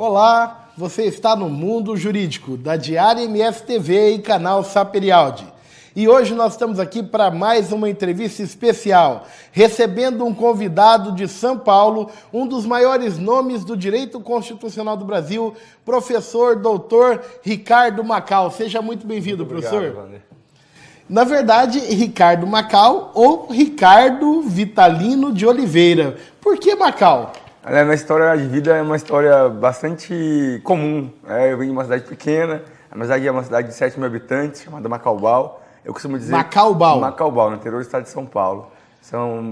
Olá, você está no Mundo Jurídico, da Diária MSTV e canal Saperialdi. E hoje nós estamos aqui para mais uma entrevista especial, recebendo um convidado de São Paulo, um dos maiores nomes do direito constitucional do Brasil, professor doutor Ricardo Macau. Seja muito bem-vindo, professor. Obrigado, Wander. Na verdade, Ricardo Macau ou Ricardo Vitalino de Oliveira. Por que Macau? A minha história de vida é uma história bastante comum. Eu venho de uma cidade pequena, a minha cidade é uma cidade de 7 mil habitantes, chamada Macaubal. Eu costumo dizer... Macaubal? Macaubal, no interior do estado de São Paulo. São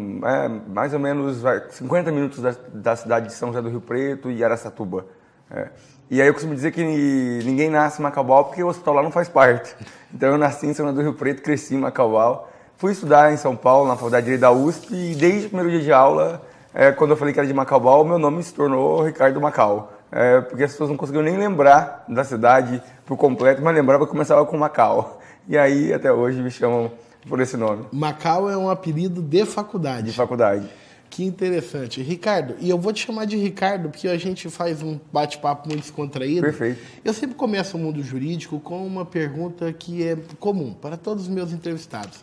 mais ou menos 50 minutos da cidade de São José do Rio Preto e Araçatuba. E aí eu costumo dizer que ninguém nasce em Macaubal porque o hospital lá não faz parte. Então eu nasci em São José do Rio Preto, cresci em Macaubal. Fui estudar em São Paulo, na Faculdade de Direito da USP, e desde o primeiro dia de aula... quando eu falei que era de Macaubal, meu nome se tornou Ricardo Macau. Porque as pessoas não conseguiam nem lembrar da cidade por completo, mas lembrava que começava com Macau. E aí, até hoje, me chamam por esse nome. Macau é um apelido de faculdade. De faculdade. Que interessante. Ricardo, e eu vou te chamar de Ricardo, porque a gente faz um bate-papo muito descontraído. Perfeito. Eu sempre começo o Mundo Jurídico com uma pergunta que é comum para todos os meus entrevistados,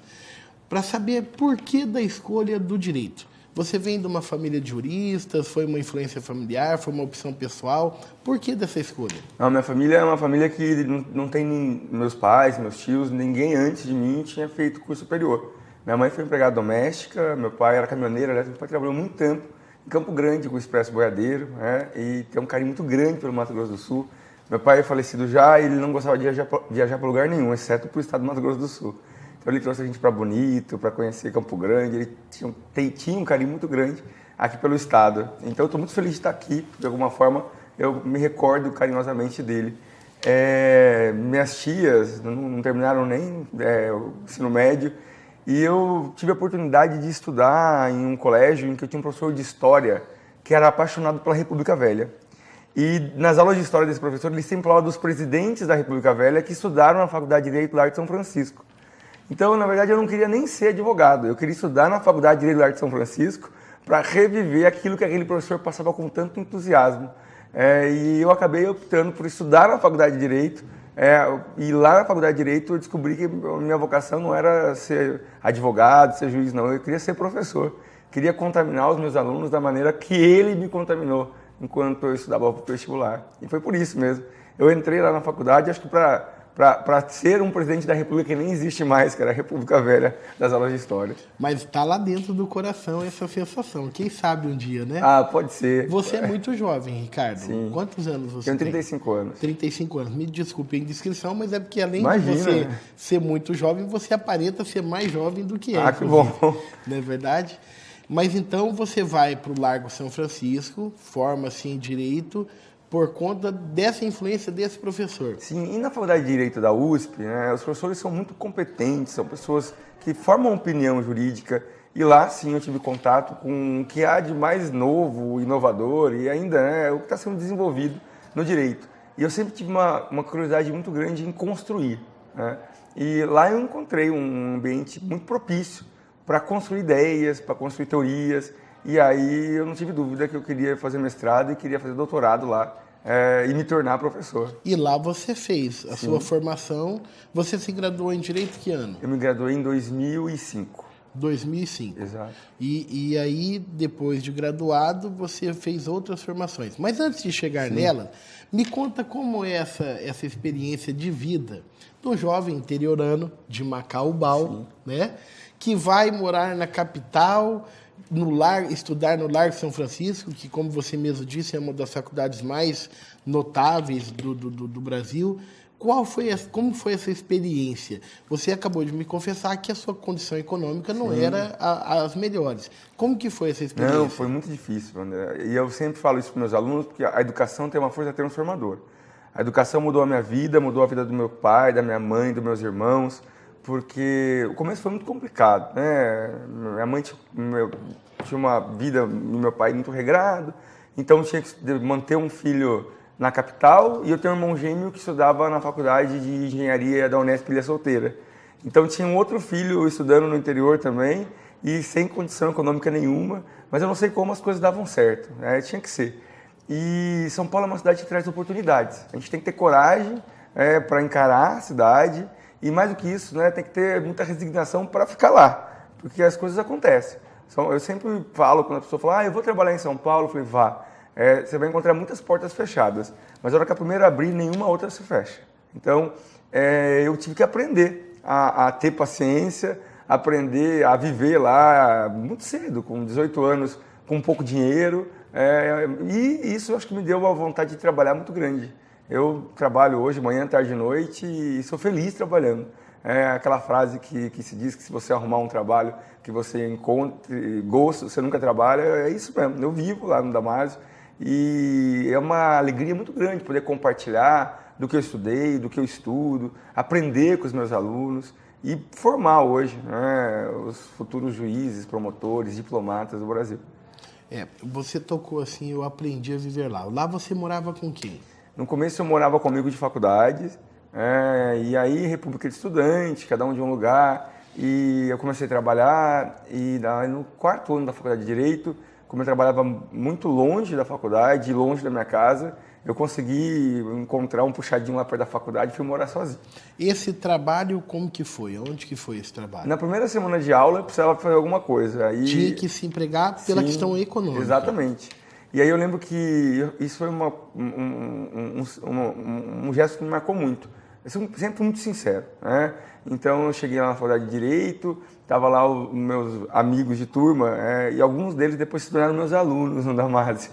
para saber por que da escolha do direito. Você vem de uma família de juristas, foi uma influência familiar, foi uma opção pessoal. Por que dessa escolha? Não, minha família é uma família que não tem meus pais, meus tios, ninguém antes de mim tinha feito curso superior. Minha mãe foi empregada doméstica, meu pai era caminhoneiro, aliás, meu pai trabalhou muito tempo em Campo Grande com o Expresso Boiadeiro, e tem um carinho muito grande pelo Mato Grosso do Sul. Meu pai é falecido já e ele não gostava de viajar para lugar nenhum, exceto para o estado do Mato Grosso do Sul. Então ele trouxe a gente para Bonito, para conhecer Campo Grande, ele tinha um carinho muito grande aqui pelo estado. Então eu estou muito feliz de estar aqui, de alguma forma eu me recordo carinhosamente dele. Minhas tias não terminaram nem o ensino médio e eu tive a oportunidade de estudar em um colégio em que eu tinha um professor de história que era apaixonado pela República Velha. E nas aulas de história desse professor ele sempre falava dos presidentes da República Velha que estudaram na Faculdade de Direito lá de São Francisco. Então, na verdade, eu não queria nem ser advogado, eu queria estudar na Faculdade de Direito da Arte de São Francisco para reviver aquilo que aquele professor passava com tanto entusiasmo. E eu acabei optando por estudar na Faculdade de Direito, e lá na Faculdade de Direito eu descobri que minha vocação não era ser advogado, ser juiz, não, eu queria ser professor. Queria contaminar os meus alunos da maneira que ele me contaminou enquanto eu estudava o vestibular. E foi por isso mesmo. Eu entrei lá na faculdade, acho que para ser um presidente da República que nem existe mais, que era a República Velha das aulas de história. Mas está lá dentro do coração essa sensação. Quem sabe um dia, né? Ah, pode ser. Você é muito jovem, Ricardo. Sim. Quantos anos você tem? tem? Tenho 35 anos. 35 anos. Me desculpe a indiscrição, mas é porque além Imagina, de você né? ser muito jovem, você aparenta ser mais jovem do que é. Ah, que bom. Não é verdade? Mas então você vai para o Largo São Francisco, forma-se em Direito, por conta dessa influência desse professor. Sim, e na Faculdade de Direito da USP, os professores são muito competentes, são pessoas que formam opinião jurídica, e lá sim eu tive contato com o que há de mais novo, inovador, e ainda o que está sendo desenvolvido no direito. E eu sempre tive uma curiosidade muito grande em construir. E lá eu encontrei um ambiente muito propício para construir ideias, para construir teorias, e aí eu não tive dúvida que eu queria fazer mestrado e queria fazer doutorado lá e me tornar professor. E lá você fez a sua formação. Você se graduou em Direito que ano? Eu me graduei em 2005. 2005. Exato. E aí, depois de graduado, você fez outras formações. Mas antes de chegar nela, me conta como é essa experiência de vida do jovem interiorano de Macaubal, né, que vai morar na capital, estudar no Largo São Francisco, que, como você mesmo disse, é uma das faculdades mais notáveis do Brasil. Como foi essa experiência? Você acabou de me confessar que a sua condição econômica não era as melhores. Como que foi essa experiência? Não, foi muito difícil, André. E eu sempre falo isso para meus alunos, porque a educação tem uma força transformadora. A educação mudou a minha vida, mudou a vida do meu pai, da minha mãe, dos meus irmãos, porque o começo foi muito complicado, né? Minha mãe tinha uma vida, meu pai muito regrado, então tinha que manter um filho na capital, e eu tenho um irmão gêmeo que estudava na faculdade de engenharia da Unesp Ilha Solteira. Então tinha um outro filho estudando no interior também, e sem condição econômica nenhuma, mas eu não sei como as coisas davam certo, né? Tinha que ser. E São Paulo é uma cidade que traz oportunidades. A gente tem que ter coragem para encarar a cidade e, mais do que isso, né, tem que ter muita resignação para ficar lá, porque as coisas acontecem. Eu sempre falo, quando a pessoa fala, eu vou trabalhar em São Paulo, eu falei, vá. Você vai encontrar muitas portas fechadas, mas na hora que a primeira abrir, nenhuma outra se fecha. Então, eu tive que aprender a ter paciência, aprender a viver lá muito cedo, com 18 anos, com pouco dinheiro, e isso acho que me deu uma vontade de trabalhar muito grande. Eu trabalho hoje, manhã, tarde e noite, e sou feliz trabalhando. É aquela frase que se diz que se você arrumar um trabalho que você encontre gosto, você nunca trabalha, é isso mesmo. Eu vivo lá no Damásio e é uma alegria muito grande poder compartilhar do que eu estudei, do que eu estudo, aprender com os meus alunos e formar hoje, né, os futuros juízes, promotores, diplomatas do Brasil. Você tocou assim, eu aprendi a viver lá. Lá você morava com quem? No começo eu morava com amigos de faculdade, e aí república de estudante, cada um de um lugar, e eu comecei a trabalhar, e no 4º ano da faculdade de Direito, como eu trabalhava muito longe da faculdade, longe da minha casa, eu consegui encontrar um puxadinho lá perto da faculdade e fui morar sozinho. Esse trabalho, como que foi? Onde que foi esse trabalho? Na primeira semana de aula, eu precisava fazer alguma coisa. Aí, tinha que se empregar pela questão econômica. Exatamente. E aí eu lembro que isso foi um gesto que me marcou muito. Eu sempre fui muito sincero, né? Então eu cheguei lá na faculdade de Direito, estava lá os meus amigos de turma, e alguns deles depois se tornaram meus alunos no Damásio.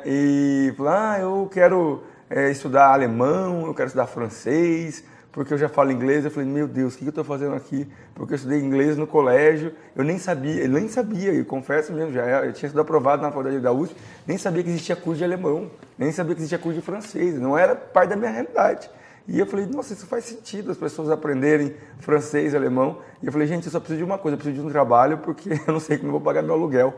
E falaram, eu quero estudar alemão, eu quero estudar francês, porque eu já falo inglês. Eu falei, meu Deus, o que eu estou fazendo aqui? Porque eu estudei inglês no colégio, eu nem sabia, eu confesso mesmo, eu tinha sido aprovado na faculdade da USP, nem sabia que existia curso de alemão, nem sabia que existia curso de francês, não era parte da minha realidade. E eu falei, nossa, isso faz sentido, as pessoas aprenderem francês, alemão. E eu falei, gente, eu só preciso de uma coisa, eu preciso de um trabalho, porque eu não sei como eu vou pagar meu aluguel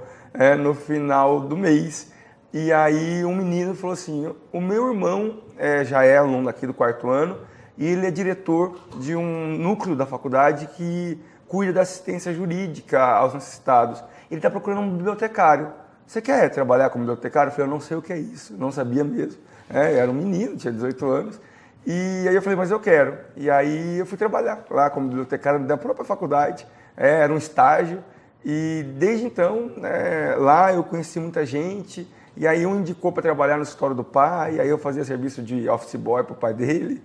no final do mês. E aí um menino falou assim, o meu irmão já é aluno aqui do 4º ano, e ele é diretor de um núcleo da faculdade que cuida da assistência jurídica aos necessitados. Ele está procurando um bibliotecário. Você quer trabalhar como bibliotecário? Eu falei, eu não sei o que é isso, não sabia mesmo. Era um menino, tinha 18 anos. E aí eu falei, mas eu quero. E aí eu fui trabalhar lá como bibliotecário da própria faculdade. Era um estágio. E desde então, lá eu conheci muita gente. E aí um indicou para trabalhar no escritório do pai, aí eu fazia serviço de office boy para o pai dele.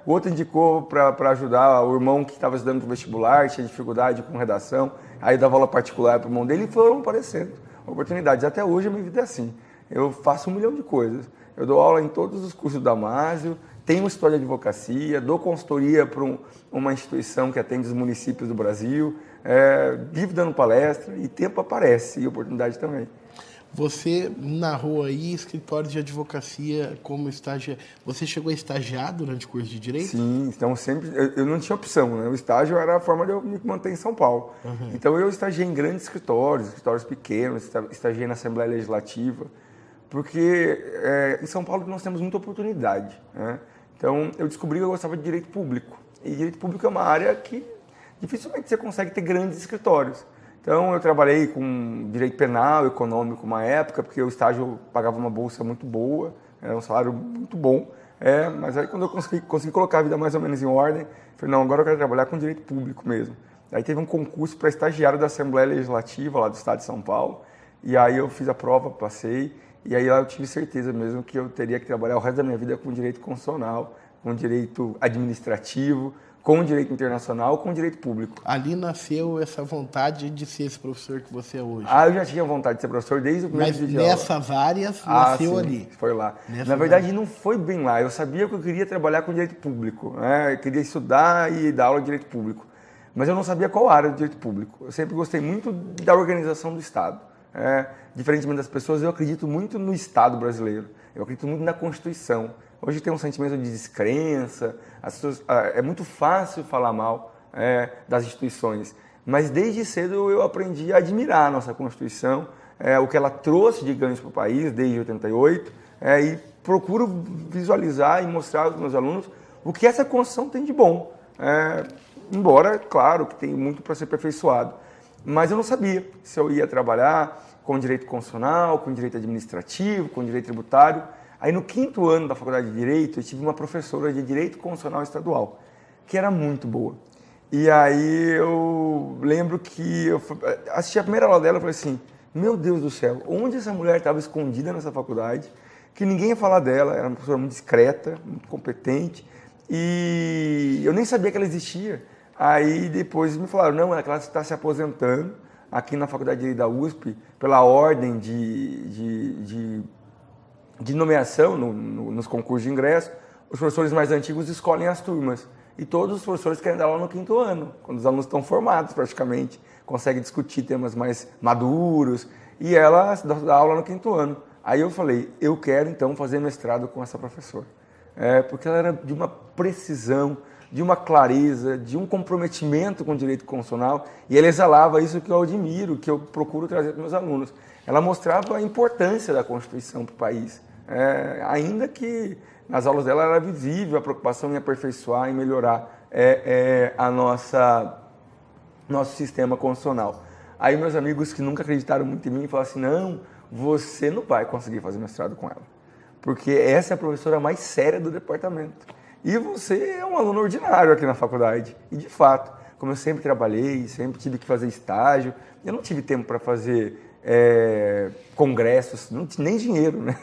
O outro indicou para ajudar o irmão que estava estudando para o vestibular, tinha dificuldade com redação, aí eu dava aula particular para o irmão dele e foram aparecendo oportunidades. Até hoje a minha vida é assim, eu faço 1 milhão de coisas. Eu dou aula em todos os cursos do Damásio, tenho história de advocacia, dou consultoria para uma instituição que atende os municípios do Brasil, vivo dando palestra e tempo aparece e oportunidade também. Você narrou aí escritórios de advocacia como estagiário. Você chegou a estagiar durante o curso de Direito? Sim, então sempre... Eu não tinha opção, né? O estágio era a forma de eu me manter em São Paulo. Uhum. Então eu estagiei em grandes escritórios pequenos, estagiei na Assembleia Legislativa, porque em São Paulo nós temos muita oportunidade, né? Então eu descobri que eu gostava de Direito Público. E Direito Público é uma área que dificilmente você consegue ter grandes escritórios. Então, eu trabalhei com direito penal, econômico, uma época, porque o estágio pagava uma bolsa muito boa, era um salário muito bom. Mas aí, quando eu consegui colocar a vida mais ou menos em ordem, falei, não, agora eu quero trabalhar com direito público mesmo. Aí teve um concurso para estagiário da Assembleia Legislativa, lá do estado de São Paulo, e aí eu fiz a prova, passei, e aí lá eu tive certeza mesmo que eu teria que trabalhar o resto da minha vida com direito constitucional, com direito administrativo, com o direito internacional, com o direito público. Ali nasceu essa vontade de ser esse professor que você é hoje? Eu já tinha vontade de ser professor desde o primeiro dia de aula. Mas nessas áreas nasceu sim, ali? Foi lá. Na verdade, não foi bem lá. Eu sabia que eu queria trabalhar com direito público, né? Eu queria estudar e dar aula de direito público. Mas eu não sabia qual área do direito público. Eu sempre gostei muito da organização do Estado. Diferentemente das pessoas, eu acredito muito no Estado brasileiro. Eu acredito muito na Constituição. Hoje tem um sentimento de descrença, é muito fácil falar mal das instituições, mas desde cedo eu aprendi a admirar a nossa Constituição, o que ela trouxe de ganhos para o país desde 88, e procuro visualizar e mostrar aos meus alunos o que essa Constituição tem de bom, embora, claro, que tem muito para ser aperfeiçoado. Mas eu não sabia se eu ia trabalhar com direito constitucional, com direito administrativo, com direito tributário. Aí no 5º ano da faculdade de Direito, eu tive uma professora de Direito Constitucional Estadual, que era muito boa. E aí eu lembro que eu assisti a primeira aula dela e falei assim, meu Deus do céu, onde essa mulher estava escondida nessa faculdade, que ninguém ia falar dela, era uma professora muito discreta, muito competente, e eu nem sabia que ela existia. Aí depois me falaram, não, ela está se aposentando aqui na Faculdade de Direito da USP, pela ordem de nomeação nos concursos de ingresso, os professores mais antigos escolhem as turmas. E todos os professores querem dar aula no 5º ano, quando os alunos estão formados praticamente, conseguem discutir temas mais maduros, e ela dá aula no 5º ano. Aí eu falei, eu quero então fazer mestrado com essa professora. Porque ela era de uma precisão, de uma clareza, de um comprometimento com o direito constitucional, e ela exalava isso que eu admiro, que eu procuro trazer para os meus alunos. Ela mostrava a importância da Constituição para o país, ainda que nas aulas dela era visível a preocupação em aperfeiçoar, em melhorar nosso sistema constitucional. Aí meus amigos que nunca acreditaram muito em mim falaram assim, não, você não vai conseguir fazer mestrado com ela, porque essa é a professora mais séria do departamento. E você é um aluno ordinário aqui na faculdade. E de fato, como eu sempre trabalhei, sempre tive que fazer estágio, eu não tive tempo para fazer congressos, nem dinheiro, né?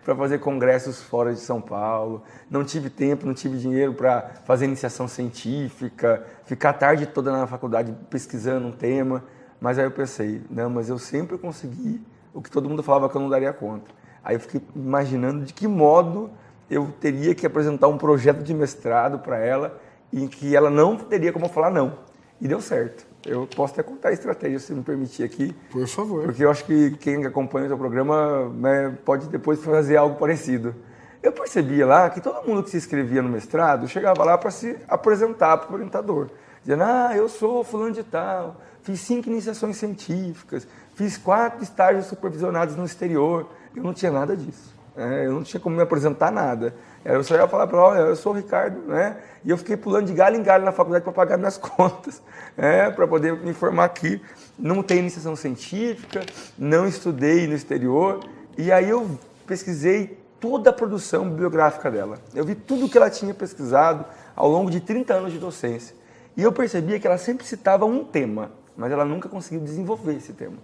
Para fazer congressos fora de São Paulo, não tive tempo, não tive dinheiro para fazer iniciação científica, ficar a tarde toda na faculdade pesquisando um tema, mas aí eu pensei, não, mas eu sempre consegui o que todo mundo falava que eu não daria conta. Aí eu fiquei imaginando de que modo eu teria que apresentar um projeto de mestrado para ela em que ela não teria como falar não, e deu certo. Eu posso até contar a estratégia, se me permitir aqui. Por favor. Porque eu acho que quem acompanha o seu programa, né, pode depois fazer algo parecido. Eu percebia lá que todo mundo que se inscrevia no mestrado chegava lá para se apresentar para o orientador. Dizendo, eu sou fulano de tal, fiz 5 iniciações científicas, fiz 4 estágios supervisionados no exterior. Eu não tinha nada disso. Eu não tinha como me apresentar nada. Eu só ia falar para ela, olha, eu sou o Ricardo, né? E eu fiquei pulando de galho em galho na faculdade para pagar minhas contas, para poder me formar aqui. Não tenho iniciação científica, não estudei no exterior. E aí eu pesquisei toda a produção bibliográfica dela. Eu vi tudo que ela tinha pesquisado ao longo de 30 anos de docência. E eu percebia que ela sempre citava um tema, mas ela nunca conseguiu desenvolver esse tema.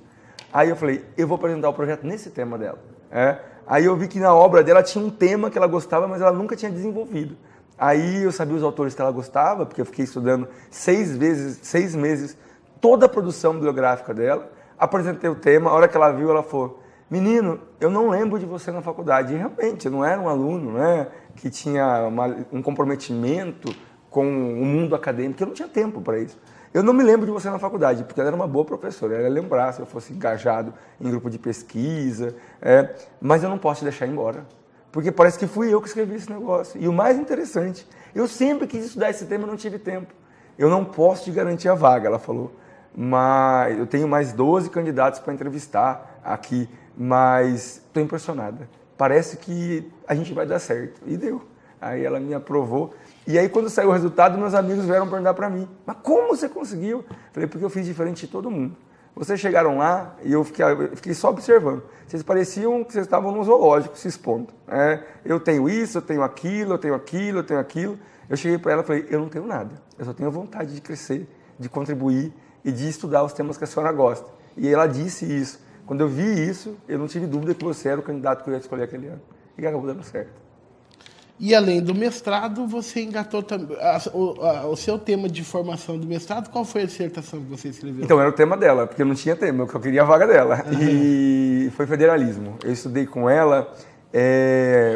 Aí eu falei, eu vou apresentar o projeto nesse tema dela. Aí eu vi que na obra dela tinha um tema que ela gostava, mas ela nunca tinha desenvolvido. Aí eu sabia os autores que ela gostava, porque eu fiquei estudando 6 meses, toda a produção bibliográfica dela. Apresentei o tema, a hora que ela viu, ela falou, menino, eu não lembro de você na faculdade. E realmente, eu não era um aluno, né, que tinha um comprometimento com o mundo acadêmico, eu não tinha tempo para isso. Eu não me lembro de você na faculdade, porque ela era uma boa professora, ela ia lembrar se eu fosse engajado em grupo de pesquisa, mas eu não posso te deixar embora, porque parece que fui eu que escrevi esse negócio. E o mais interessante, eu sempre quis estudar esse tema e não tive tempo. Eu não posso te garantir a vaga, ela falou, mas eu tenho mais 12 candidatos para entrevistar aqui, mas estou impressionada. Parece que a gente vai dar certo. E deu. Aí ela me aprovou. E aí, quando saiu o resultado, meus amigos vieram perguntar para mim, mas como você conseguiu? Falei, porque eu fiz diferente de todo mundo. Vocês chegaram lá e eu fiquei só observando. Vocês pareciam que vocês estavam num zoológico se expondo. Eu tenho isso, eu tenho aquilo, eu tenho aquilo, eu tenho aquilo. Eu cheguei para ela e falei, eu não tenho nada. Eu só tenho vontade de crescer, de contribuir e de estudar os temas que a senhora gosta. E ela disse isso. Quando eu vi isso, eu não tive dúvida que você era o candidato que eu ia escolher aquele ano. E acabou dando certo. E além do mestrado, você engatou também o seu tema de formação do mestrado. Qual foi a dissertação que você escreveu? Então, era o tema dela, porque eu não tinha tema, eu queria a vaga dela. E foi federalismo. Eu estudei com ela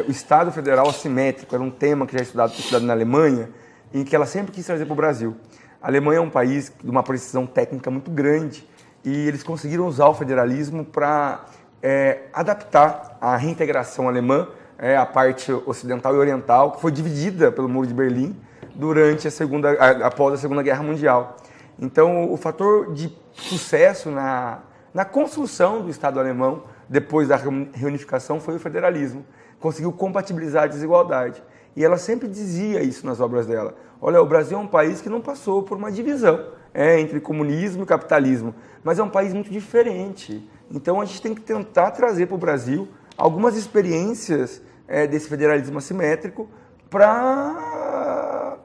o Estado Federal Assimétrico, era um tema que já estudado na Alemanha, em que ela sempre quis trazer para o Brasil. A Alemanha é um país de uma precisão técnica muito grande e eles conseguiram usar o federalismo para adaptar a reintegração alemã, a parte ocidental e oriental, que foi dividida pelo Muro de Berlim durante após a Segunda Guerra Mundial. Então, o fator de sucesso na construção do Estado alemão, depois da reunificação, foi o federalismo. Conseguiu compatibilizar a desigualdade. E ela sempre dizia isso nas obras dela. Olha, o Brasil é um país que não passou por uma divisão entre comunismo e capitalismo, mas é um país muito diferente. Então a gente tem que tentar trazer para o Brasil algumas experiências desse federalismo assimétrico para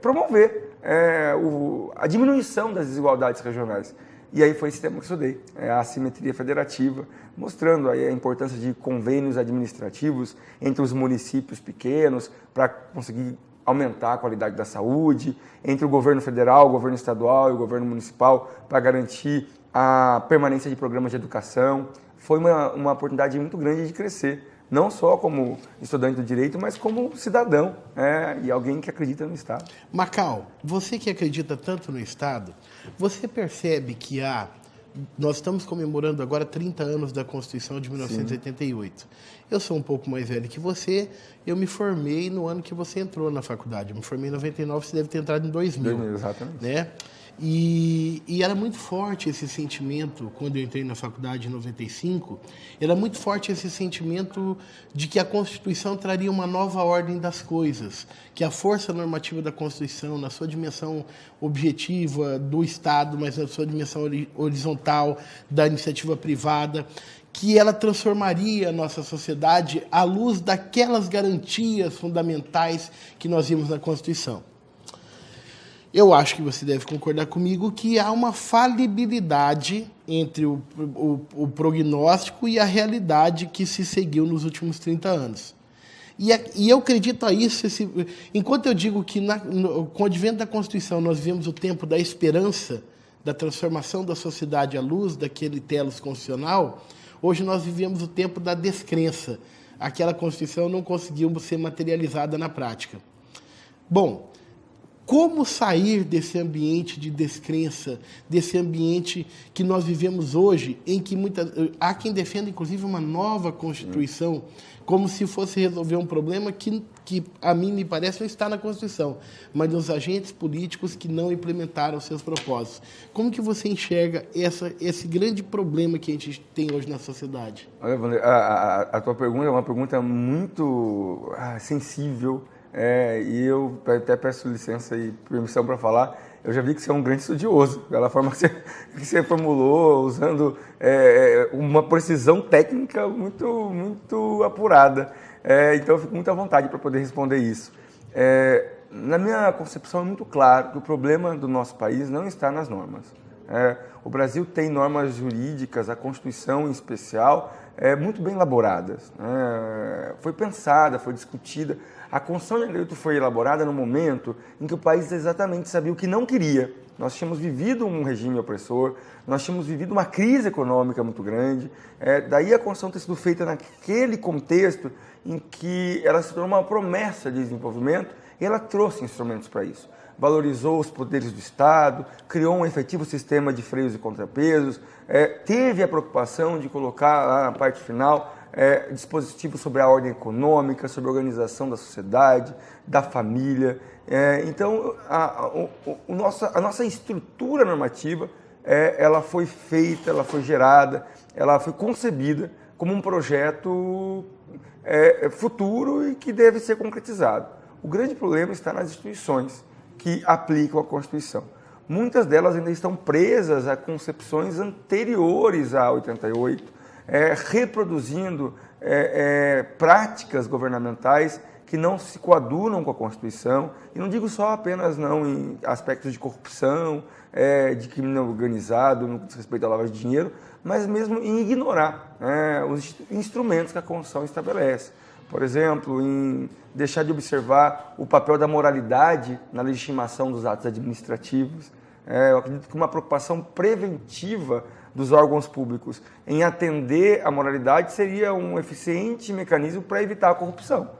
promover a diminuição das desigualdades regionais. E aí foi esse tema que eu estudei, a assimetria federativa, mostrando aí a importância de convênios administrativos entre os municípios pequenos para conseguir aumentar a qualidade da saúde, entre o governo federal, o governo estadual e o governo municipal para garantir a permanência de programas de educação. Foi uma oportunidade muito grande de crescer, não só como estudante do direito, mas como cidadão e alguém que acredita no Estado. Macau, você que acredita tanto no Estado, você percebe que nós estamos comemorando agora 30 anos da Constituição de 1988. Sim. Eu sou um pouco mais velho que você, eu me formei no ano que você entrou na faculdade. Eu me formei em 99, você deve ter entrado em 2000. Exatamente. Né? E era muito forte esse sentimento, quando eu entrei na faculdade em 95, era muito forte esse sentimento de que a Constituição traria uma nova ordem das coisas, que a força normativa da Constituição, na sua dimensão objetiva do Estado, mas na sua dimensão horizontal da iniciativa privada, que ela transformaria a nossa sociedade à luz daquelas garantias fundamentais que nós vimos na Constituição. Eu acho que você deve concordar comigo que há uma falibilidade entre o prognóstico e a realidade que se seguiu nos últimos 30 anos. E eu acredito a isso, enquanto eu digo que com o advento da Constituição nós vivemos o tempo da esperança, da transformação da sociedade à luz daquele telos constitucional, hoje nós vivemos o tempo da descrença. Aquela Constituição não conseguiu ser materializada na prática. Bom, como sair desse ambiente de descrença, desse ambiente que nós vivemos hoje, em que há quem defenda, inclusive, uma nova Constituição, como se fosse resolver um problema que a mim me parece não está na Constituição, mas nos agentes políticos que não implementaram seus propósitos. Como que você enxerga esse grande problema que a gente tem hoje na sociedade? Olha, Wander, a tua pergunta é uma pergunta muito sensível. E eu até peço licença e permissão para falar. Eu já vi que você é um grande estudioso, pela forma que você formulou, usando uma precisão técnica muito, muito apurada. Então eu fico muito à vontade para poder responder isso. Na minha concepção é muito claro que o problema do nosso país não está nas normas. O Brasil tem normas jurídicas, a Constituição em especial, muito bem elaboradas. Foi pensada, foi discutida. A Constituição de 88 foi elaborada no momento em que o país exatamente sabia o que não queria. Nós tínhamos vivido um regime opressor, nós tínhamos vivido uma crise econômica muito grande. Daí a Constituição ter sido feita naquele contexto em que ela se tornou uma promessa de desenvolvimento e ela trouxe instrumentos para isso. Valorizou os poderes do Estado, criou um efetivo sistema de freios e contrapesos, teve a preocupação de colocar lá na parte final dispositivos sobre a ordem econômica, sobre a organização da sociedade, da família. Então, a nossa estrutura normativa, ela foi feita, ela foi gerada, ela foi concebida como um projeto futuro e que deve ser concretizado. O grande problema está nas instituições que aplicam a Constituição. Muitas delas ainda estão presas a concepções anteriores a 88, reproduzindo práticas governamentais que não se coadunam com a Constituição, e não digo só apenas não em aspectos de corrupção, de crime organizado, no que diz respeito à lavagem de dinheiro, mas mesmo em ignorar os instrumentos que a Constituição estabelece. Por exemplo, em deixar de observar o papel da moralidade na legitimação dos atos administrativos. Eu acredito que uma preocupação preventiva dos órgãos públicos em atender à moralidade seria um eficiente mecanismo para evitar a corrupção.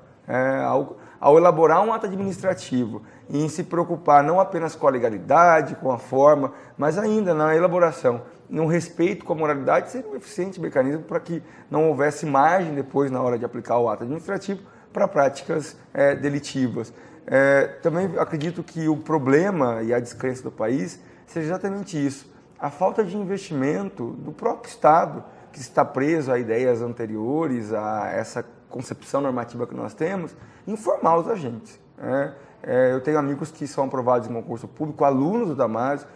Ao elaborar um ato administrativo e em se preocupar não apenas com a legalidade, com a forma, mas ainda na elaboração, no respeito com a moralidade, seria um eficiente mecanismo para que não houvesse margem depois, na hora de aplicar o ato administrativo, para práticas delitivas. Também acredito que o problema e a descrença do país seja exatamente isso, a falta de investimento do próprio Estado, que está preso a ideias anteriores, a essa concepção normativa que nós temos, em formar os agentes. Eu tenho amigos que são aprovados em concurso público, alunos do Damásio,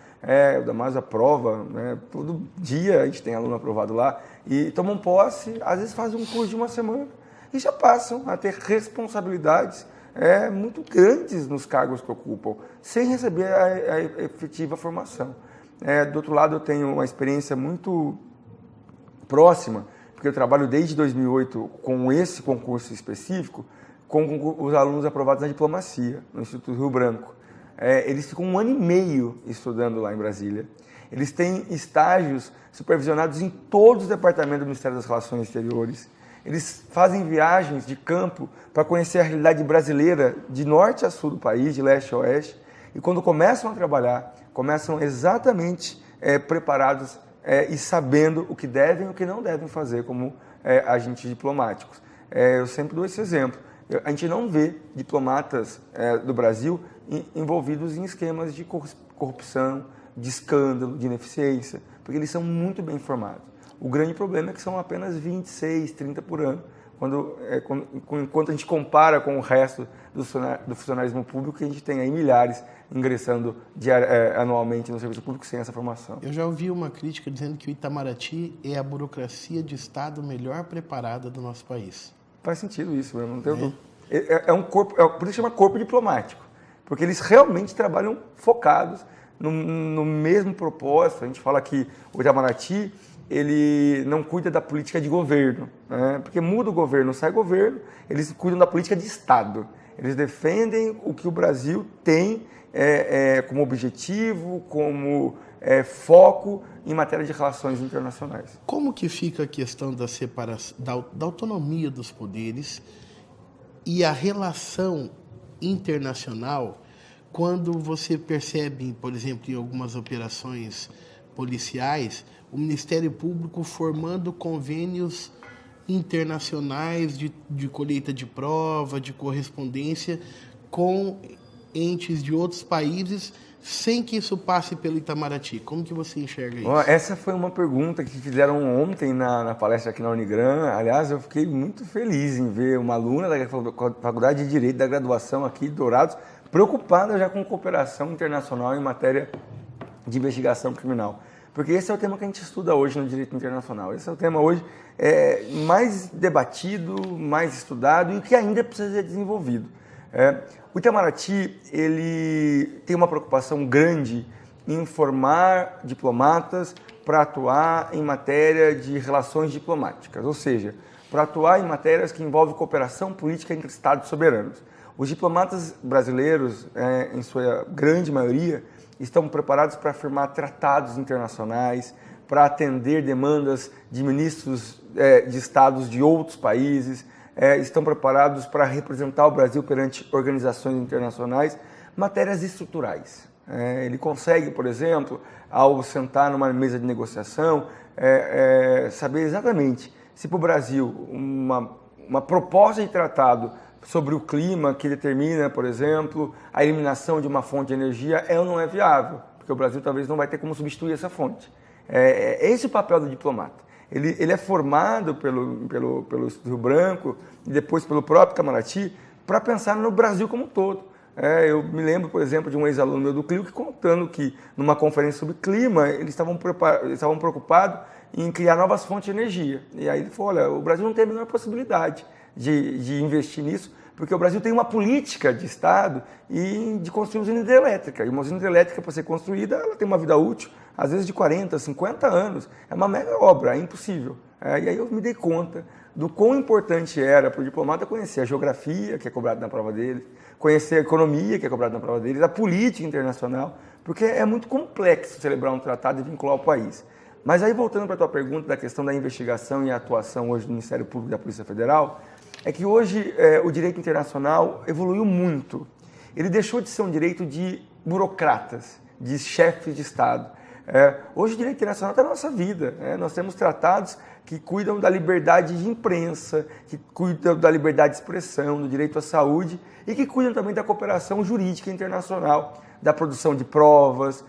o Damásio aprova, né? Todo dia a gente tem aluno aprovado lá, e tomam posse, às vezes fazem um curso de uma semana e já passam a ter responsabilidades muito grandes nos cargos que ocupam, sem receber a efetiva formação. Do outro lado, eu tenho uma experiência muito próxima, porque eu trabalho desde 2008 com esse concurso específico, com os alunos aprovados na diplomacia, no Instituto Rio Branco. Eles ficam 1 ano e meio estudando lá em Brasília. Eles têm estágios supervisionados em todos os departamentos do Ministério das Relações Exteriores. Eles fazem viagens de campo para conhecer a realidade brasileira de norte a sul do país, de leste a oeste. E quando começam a trabalhar, começam exatamente preparados e sabendo o que devem e o que não devem fazer como agentes diplomáticos. Eu sempre dou esse exemplo. A gente não vê diplomatas do Brasil envolvidos em esquemas de corrupção, de escândalo, de ineficiência, porque eles são muito bem formados. O grande problema é que são apenas 26, 30 por ano, enquanto a gente compara com o resto do funcionalismo público, que a gente tem aí milhares ingressando anualmente no serviço público sem essa formação. Eu já ouvi uma crítica dizendo que o Itamaraty é a burocracia de Estado melhor preparada do nosso país. Faz sentido isso, eu não tenho dúvida. É um corpo, por isso chama corpo diplomático, porque eles realmente trabalham focados no mesmo propósito. A gente fala que o Itamaraty, ele não cuida da política de governo, né? Porque muda o governo, sai governo, eles cuidam da política de Estado. Eles defendem o que o Brasil tem como objetivo, como foco em matéria de relações internacionais. Como que fica a questão da separação, da autonomia dos poderes e a relação internacional quando você percebe, por exemplo, em algumas operações policiais, o Ministério Público formando convênios internacionais de colheita de prova, de correspondência com entes de outros países, sem que isso passe pelo Itamaraty? Como que você enxerga isso? Essa foi uma pergunta que fizeram ontem na palestra aqui na Unigran. Aliás, eu fiquei muito feliz em ver uma aluna da Faculdade de Direito da graduação aqui de Dourados preocupada já com cooperação internacional em matéria de investigação criminal. Porque esse é o tema que a gente estuda hoje no direito internacional. Esse é o tema hoje mais debatido, mais estudado e que ainda precisa ser desenvolvido. O Itamaraty, ele tem uma preocupação grande em formar diplomatas para atuar em matéria de relações diplomáticas, ou seja, para atuar em matérias que envolvem cooperação política entre Estados soberanos. Os diplomatas brasileiros, em sua grande maioria, estão preparados para firmar tratados internacionais, para atender demandas de ministros de estados de outros países, estão preparados para representar o Brasil perante organizações internacionais, matérias estruturais. Ele consegue, por exemplo, ao sentar numa mesa de negociação, saber exatamente se para o Brasil uma proposta de tratado sobre o clima que determina, por exemplo, a eliminação de uma fonte de energia é ou não é viável, porque o Brasil talvez não vai ter como substituir essa fonte. Esse é o papel do diplomata. Ele é formado pelo Instituto Rio Branco e depois pelo próprio Itamaraty para pensar no Brasil como um todo. Eu me lembro, por exemplo, de um ex-aluno meu do CLIO que contando que numa conferência sobre clima eles estavam preocupados em criar novas fontes de energia. E aí ele falou, olha, o Brasil não tem a menor possibilidade de investir nisso, porque o Brasil tem uma política de Estado e de construir usina hidrelétrica. E uma usina hidrelétrica, para ser construída, ela tem uma vida útil, às vezes de 40, 50 anos. É uma mega obra, é impossível. E aí eu me dei conta do quão importante era para o diplomata conhecer a geografia, que é cobrada na prova dele, conhecer a economia, que é cobrada na prova dele, a política internacional, porque é muito complexo celebrar um tratado e vincular o país. Mas aí, voltando para a tua pergunta da questão da investigação e a atuação hoje do Ministério Público e da Polícia Federal, é que hoje o direito internacional evoluiu muito. Ele deixou de ser um direito de burocratas, de chefes de Estado. Hoje o direito internacional está na nossa vida. Nós temos tratados que cuidam da liberdade de imprensa, que cuidam da liberdade de expressão, do direito à saúde e que cuidam também da cooperação jurídica internacional, da produção de provas,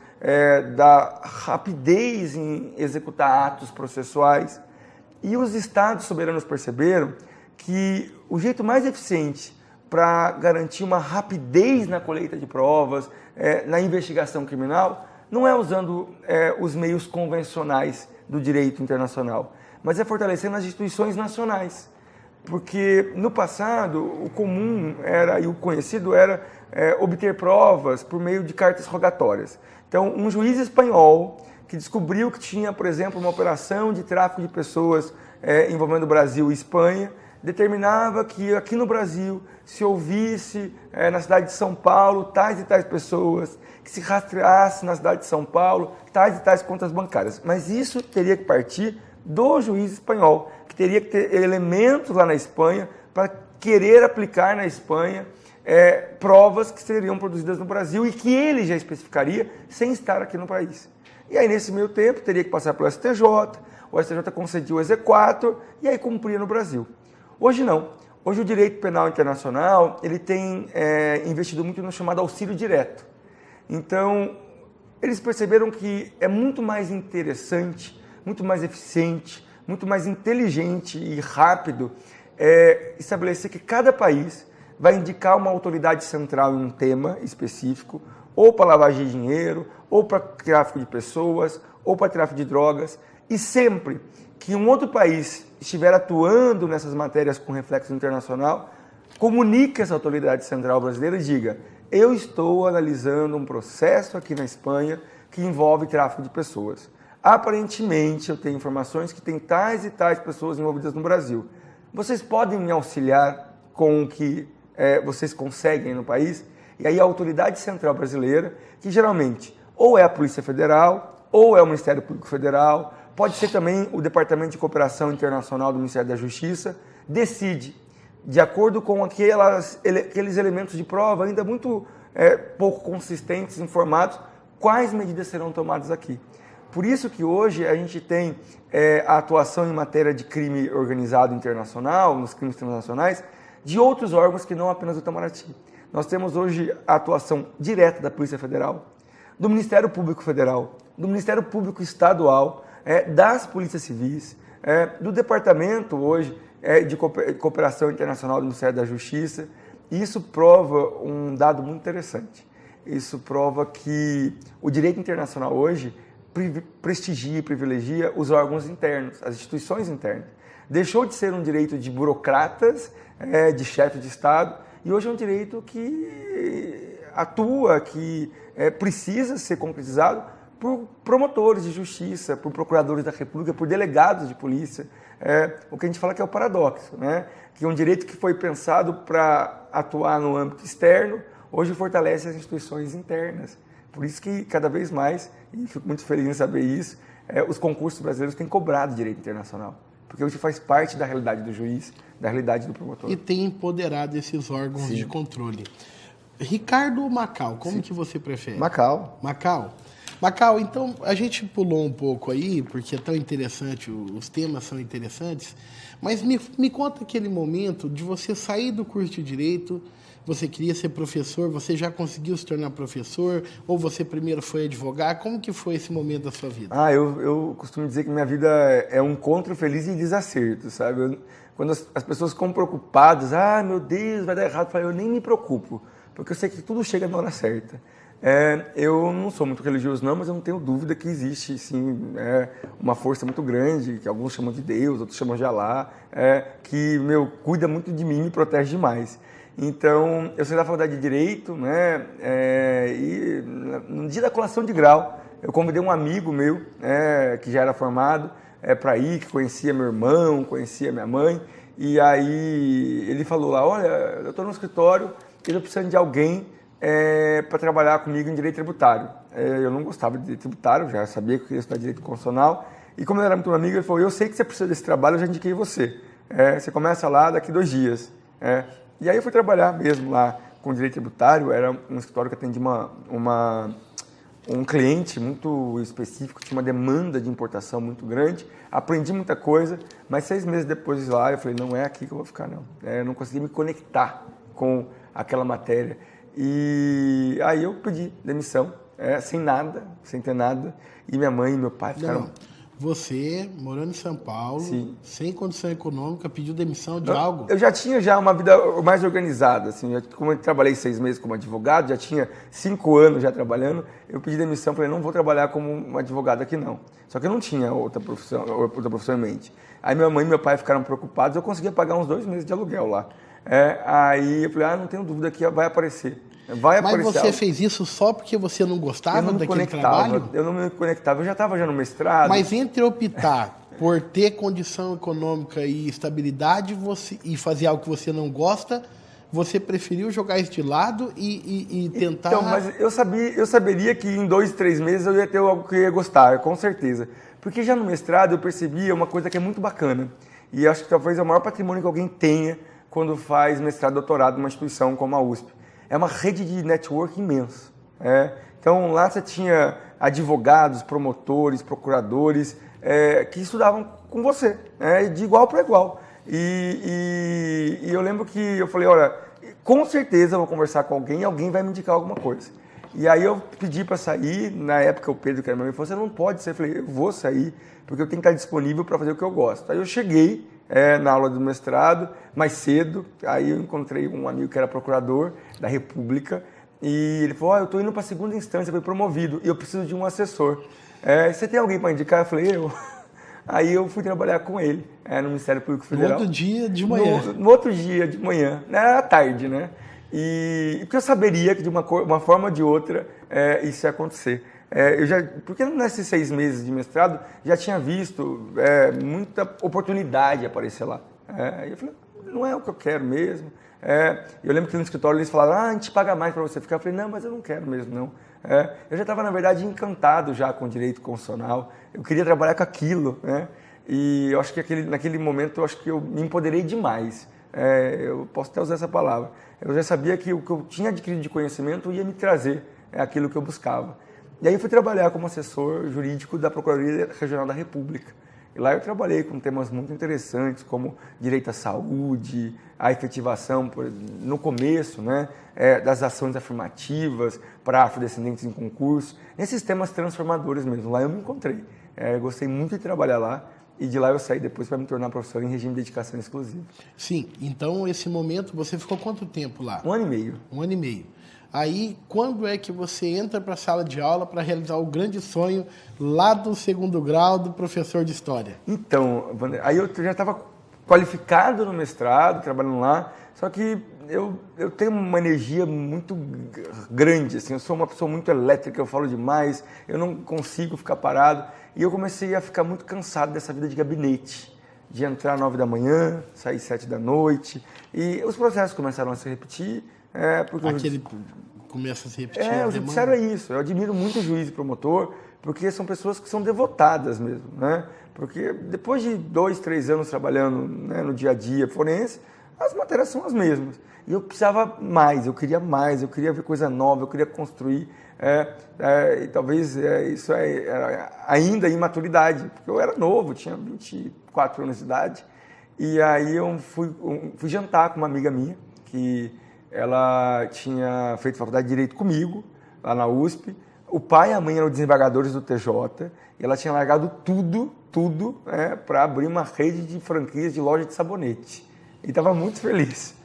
da rapidez em executar atos processuais. E os Estados soberanos perceberam que o jeito mais eficiente para garantir uma rapidez na colheita de provas, na investigação criminal, não é usando os meios convencionais do direito internacional, mas é fortalecendo as instituições nacionais. Porque no passado o comum era, e o conhecido era, obter provas por meio de cartas rogatórias. Então, um juiz espanhol que descobriu que tinha, por exemplo, uma operação de tráfico de pessoas envolvendo Brasil e Espanha, determinava que aqui no Brasil se ouvisse na cidade de São Paulo tais e tais pessoas, que se rastreasse na cidade de São Paulo tais e tais contas bancárias. Mas isso teria que partir do juiz espanhol, que teria que ter elementos lá na Espanha para querer aplicar na Espanha provas que seriam produzidas no Brasil e que ele já especificaria sem estar aqui no país. E aí, nesse meio tempo, teria que passar pelo STJ, o STJ concedia o exequatur e aí cumpria no Brasil. Hoje não. Hoje o direito penal internacional ele tem investido muito no chamado auxílio direto. Então, eles perceberam que é muito mais interessante, muito mais eficiente, muito mais inteligente e rápido estabelecer que cada país vai indicar uma autoridade central em um tema específico, ou para lavagem de dinheiro, ou para tráfico de pessoas, ou para tráfico de drogas, e sempre que um outro país estiver atuando nessas matérias com reflexo internacional, comunique essa autoridade central brasileira e diga: eu estou analisando um processo aqui na Espanha que envolve tráfico de pessoas. Aparentemente, eu tenho informações que tem tais e tais pessoas envolvidas no Brasil. Vocês podem me auxiliar com o que vocês conseguem no país? E aí a autoridade central brasileira, que geralmente ou é a Polícia Federal, ou é o Ministério Público Federal, pode ser também o Departamento de Cooperação Internacional do Ministério da Justiça, decide, de acordo com aqueles elementos de prova ainda muito pouco consistentes, informados, quais medidas serão tomadas aqui. Por isso que hoje a gente tem a atuação em matéria de crime organizado internacional, nos crimes transnacionais, de outros órgãos que não apenas do Itamaraty. Nós temos hoje a atuação direta da Polícia Federal, do Ministério Público Federal, do Ministério Público Estadual, das Polícias Civis, do Departamento hoje de Cooperação Internacional do Ministério da Justiça. E isso prova um dado muito interessante. Isso prova que o direito internacional hoje prestigia e privilegia os órgãos internos, as instituições internas. Deixou de ser um direito de burocratas, de chefe de Estado, e hoje é um direito que atua, que precisa ser concretizado por promotores de justiça, por procuradores da República, por delegados de polícia. O que a gente fala que é o paradoxo, né? Que um direito que foi pensado para atuar no âmbito externo, hoje fortalece as instituições internas. Por isso que cada vez mais, e fico muito feliz em saber isso, os concursos brasileiros têm cobrado direito internacional. Porque hoje faz parte da realidade do juiz, da realidade do promotor. E tem empoderado esses órgãos Sim. de controle. Ricardo ou Macau, como Sim. que você prefere? Macau. Macau, então a gente pulou um pouco aí, porque é tão interessante, os temas são interessantes, mas me conta aquele momento de você sair do curso de Direito, você queria ser professor, você já conseguiu se tornar professor, ou você primeiro foi advogar? Como que foi esse momento da sua vida? Eu costumo dizer que minha vida é um encontro feliz e desacerto, sabe? Quando as pessoas ficam preocupadas, meu Deus, vai dar errado, eu nem me preocupo, porque eu sei que tudo chega na hora certa. Eu não sou muito religioso não, mas eu não tenho dúvida que existe sim, uma força muito grande, que alguns chamam de Deus, outros chamam de Alá, que cuida muito de mim e me protege demais. Então, eu saí da faculdade de Direito, né, e no dia da colação de grau, eu convidei um amigo meu, que já era formado, para ir, que conhecia meu irmão, conhecia minha mãe, e aí ele falou lá, olha, eu estou no escritório, eu estou precisando de alguém para trabalhar comigo em Direito Tributário. Eu não gostava de Direito Tributário, já sabia que eu queria estudar Direito Constitucional, e como ele era muito meu amigo, ele falou, eu sei que você precisa desse trabalho, eu já indiquei você. Você começa lá daqui 2 dias. E aí eu fui trabalhar mesmo lá com Direito Tributário, era um escritório que atendia um cliente muito específico, tinha uma demanda de importação muito grande, aprendi muita coisa, mas 6 meses depois de lá eu falei, não é aqui que eu vou ficar não. Eu não consegui me conectar com aquela matéria. E aí eu pedi demissão, sem nada, sem ter nada, e minha mãe e meu pai ficaram... Você, morando em São Paulo, Sim. sem condição econômica, pediu demissão de algo? Eu já tinha uma vida mais organizada, assim, como eu trabalhei 6 meses como advogado, já tinha 5 anos já trabalhando, eu pedi demissão, falei, não vou trabalhar como um advogado aqui não. Só que eu não tinha outra profissão em mente. Aí minha mãe e meu pai ficaram preocupados, eu conseguia pagar uns 2 meses de aluguel lá. Aí eu falei, não tenho dúvida que vai aparecer. Mas você fez isso só porque você não gostava daquele trabalho? Eu não me conectava, eu já estava no mestrado. Mas entre optar por ter condição econômica e estabilidade e fazer algo que você não gosta, você preferiu jogar isso de lado e tentar... Então, mas eu saberia que em 2, 3 meses eu ia ter algo que eu ia gostar, com certeza. Porque já no mestrado eu percebia uma coisa que é muito bacana. E acho que talvez é o maior patrimônio que alguém tenha quando faz mestrado, doutorado numa instituição como a USP. É uma rede de network imensa. Então, lá você tinha advogados, promotores, procuradores, que estudavam com você, de igual para igual. E eu lembro que eu falei, olha, com certeza eu vou conversar com alguém e alguém vai me indicar alguma coisa. E aí eu pedi para sair, na época o Pedro, que era meu amigo, falou, você não pode sair. Eu falei, eu vou sair, porque eu tenho que estar disponível para fazer o que eu gosto. Aí eu cheguei na aula do mestrado, mais cedo, aí eu encontrei um amigo que era procurador da República, e ele falou, eu estou indo para a segunda instância, fui promovido, e eu preciso de um assessor. Você tem alguém para indicar? Eu falei, eu. Aí eu fui trabalhar com ele, no Ministério Público Federal. No outro dia de manhã. No outro dia de manhã, à tarde, né? E porque eu saberia que de uma forma ou de outra isso ia acontecer. Porque nesses 6 meses de mestrado já tinha visto muita oportunidade aparecer lá. E eu falei, não é o que eu quero mesmo. Eu lembro que no escritório eles falaram, a gente paga mais para você ficar. Eu falei, não, mas eu não quero mesmo, não. Eu já estava, na verdade, encantado já com o direito constitucional. Eu queria trabalhar com aquilo, né? E eu acho que naquele momento eu acho que eu me empoderei demais. Eu posso até usar essa palavra. Eu já sabia que o que eu tinha adquirido de conhecimento ia me trazer aquilo que eu buscava. E aí eu fui trabalhar como assessor jurídico da Procuradoria Regional da República. E lá eu trabalhei com temas muito interessantes, como direito à saúde, a efetivação, no começo, né, das ações afirmativas para afrodescendentes em concurso, nesses temas transformadores mesmo. Lá eu me encontrei. Gostei muito de trabalhar lá. E de lá eu saí depois para me tornar professor em regime de dedicação exclusiva. Sim, então esse momento você ficou quanto tempo lá? 1 ano e meio. 1 ano e meio. Aí, quando é que você entra para a sala de aula para realizar o grande sonho lá do 2º grau do professor de História? Então, aí eu já estava qualificado no mestrado, trabalhando lá, só que eu tenho uma energia muito grande, assim, eu sou uma pessoa muito elétrica, eu falo demais, eu não consigo ficar parado, e eu comecei a ficar muito cansado dessa vida de gabinete, de entrar às 9 da manhã, sair às 7 da noite, e os processos começaram a se repetir, porque começa a se repetir. O judiciário é isso. Eu admiro muito o juiz e promotor, porque são pessoas que são devotadas mesmo, né? Porque depois de 2, 3 anos trabalhando, né, no dia a dia forense, as matérias são as mesmas. E eu precisava mais, eu queria ver coisa nova, eu queria construir. E talvez isso era ainda imaturidade, porque eu era novo, tinha 24 anos de idade. E aí eu fui jantar com uma amiga minha, que ela tinha feito faculdade de Direito comigo, lá na USP. O pai e a mãe eram desembargadores do TJ. E ela tinha largado tudo para abrir uma rede de franquias de loja de sabonete. E estava muito feliz.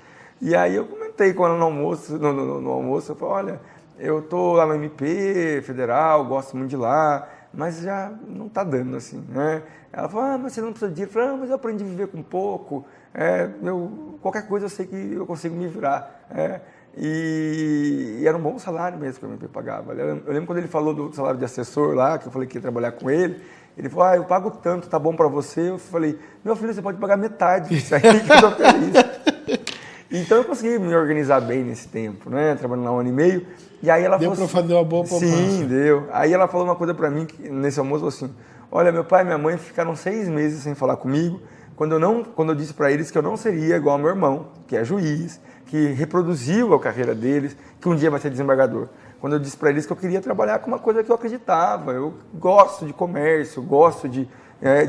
E aí eu comentei com ela no almoço, eu falei, olha, eu estou lá no MP Federal, gosto muito de lá, mas já não está dando assim, né? Ela falou, mas você não precisa de dinheiro. Eu falei, mas eu aprendi a viver com pouco, qualquer coisa eu sei que eu consigo me virar. E era um bom salário mesmo que o MP pagava. Eu lembro quando ele falou do salário de assessor lá, que eu falei que ia trabalhar com ele, ele falou, eu pago tanto, tá bom para você? Eu falei, meu filho, você pode pagar metade disso aí que eu tô feliz. Então eu consegui me organizar bem nesse tempo, né? Trabalhando lá 1 ano e meio. E aí ela deu para fazer uma boa poupança. Sim, deu. Aí ela falou uma coisa para mim, nesse almoço, falou assim, olha, meu pai e minha mãe ficaram 6 meses sem falar comigo, quando eu disse para eles que eu não seria igual ao meu irmão, que é juiz, que reproduziu a carreira deles, que um dia vai ser desembargador. Quando eu disse para eles que eu queria trabalhar com uma coisa que eu acreditava, eu gosto de comércio, gosto de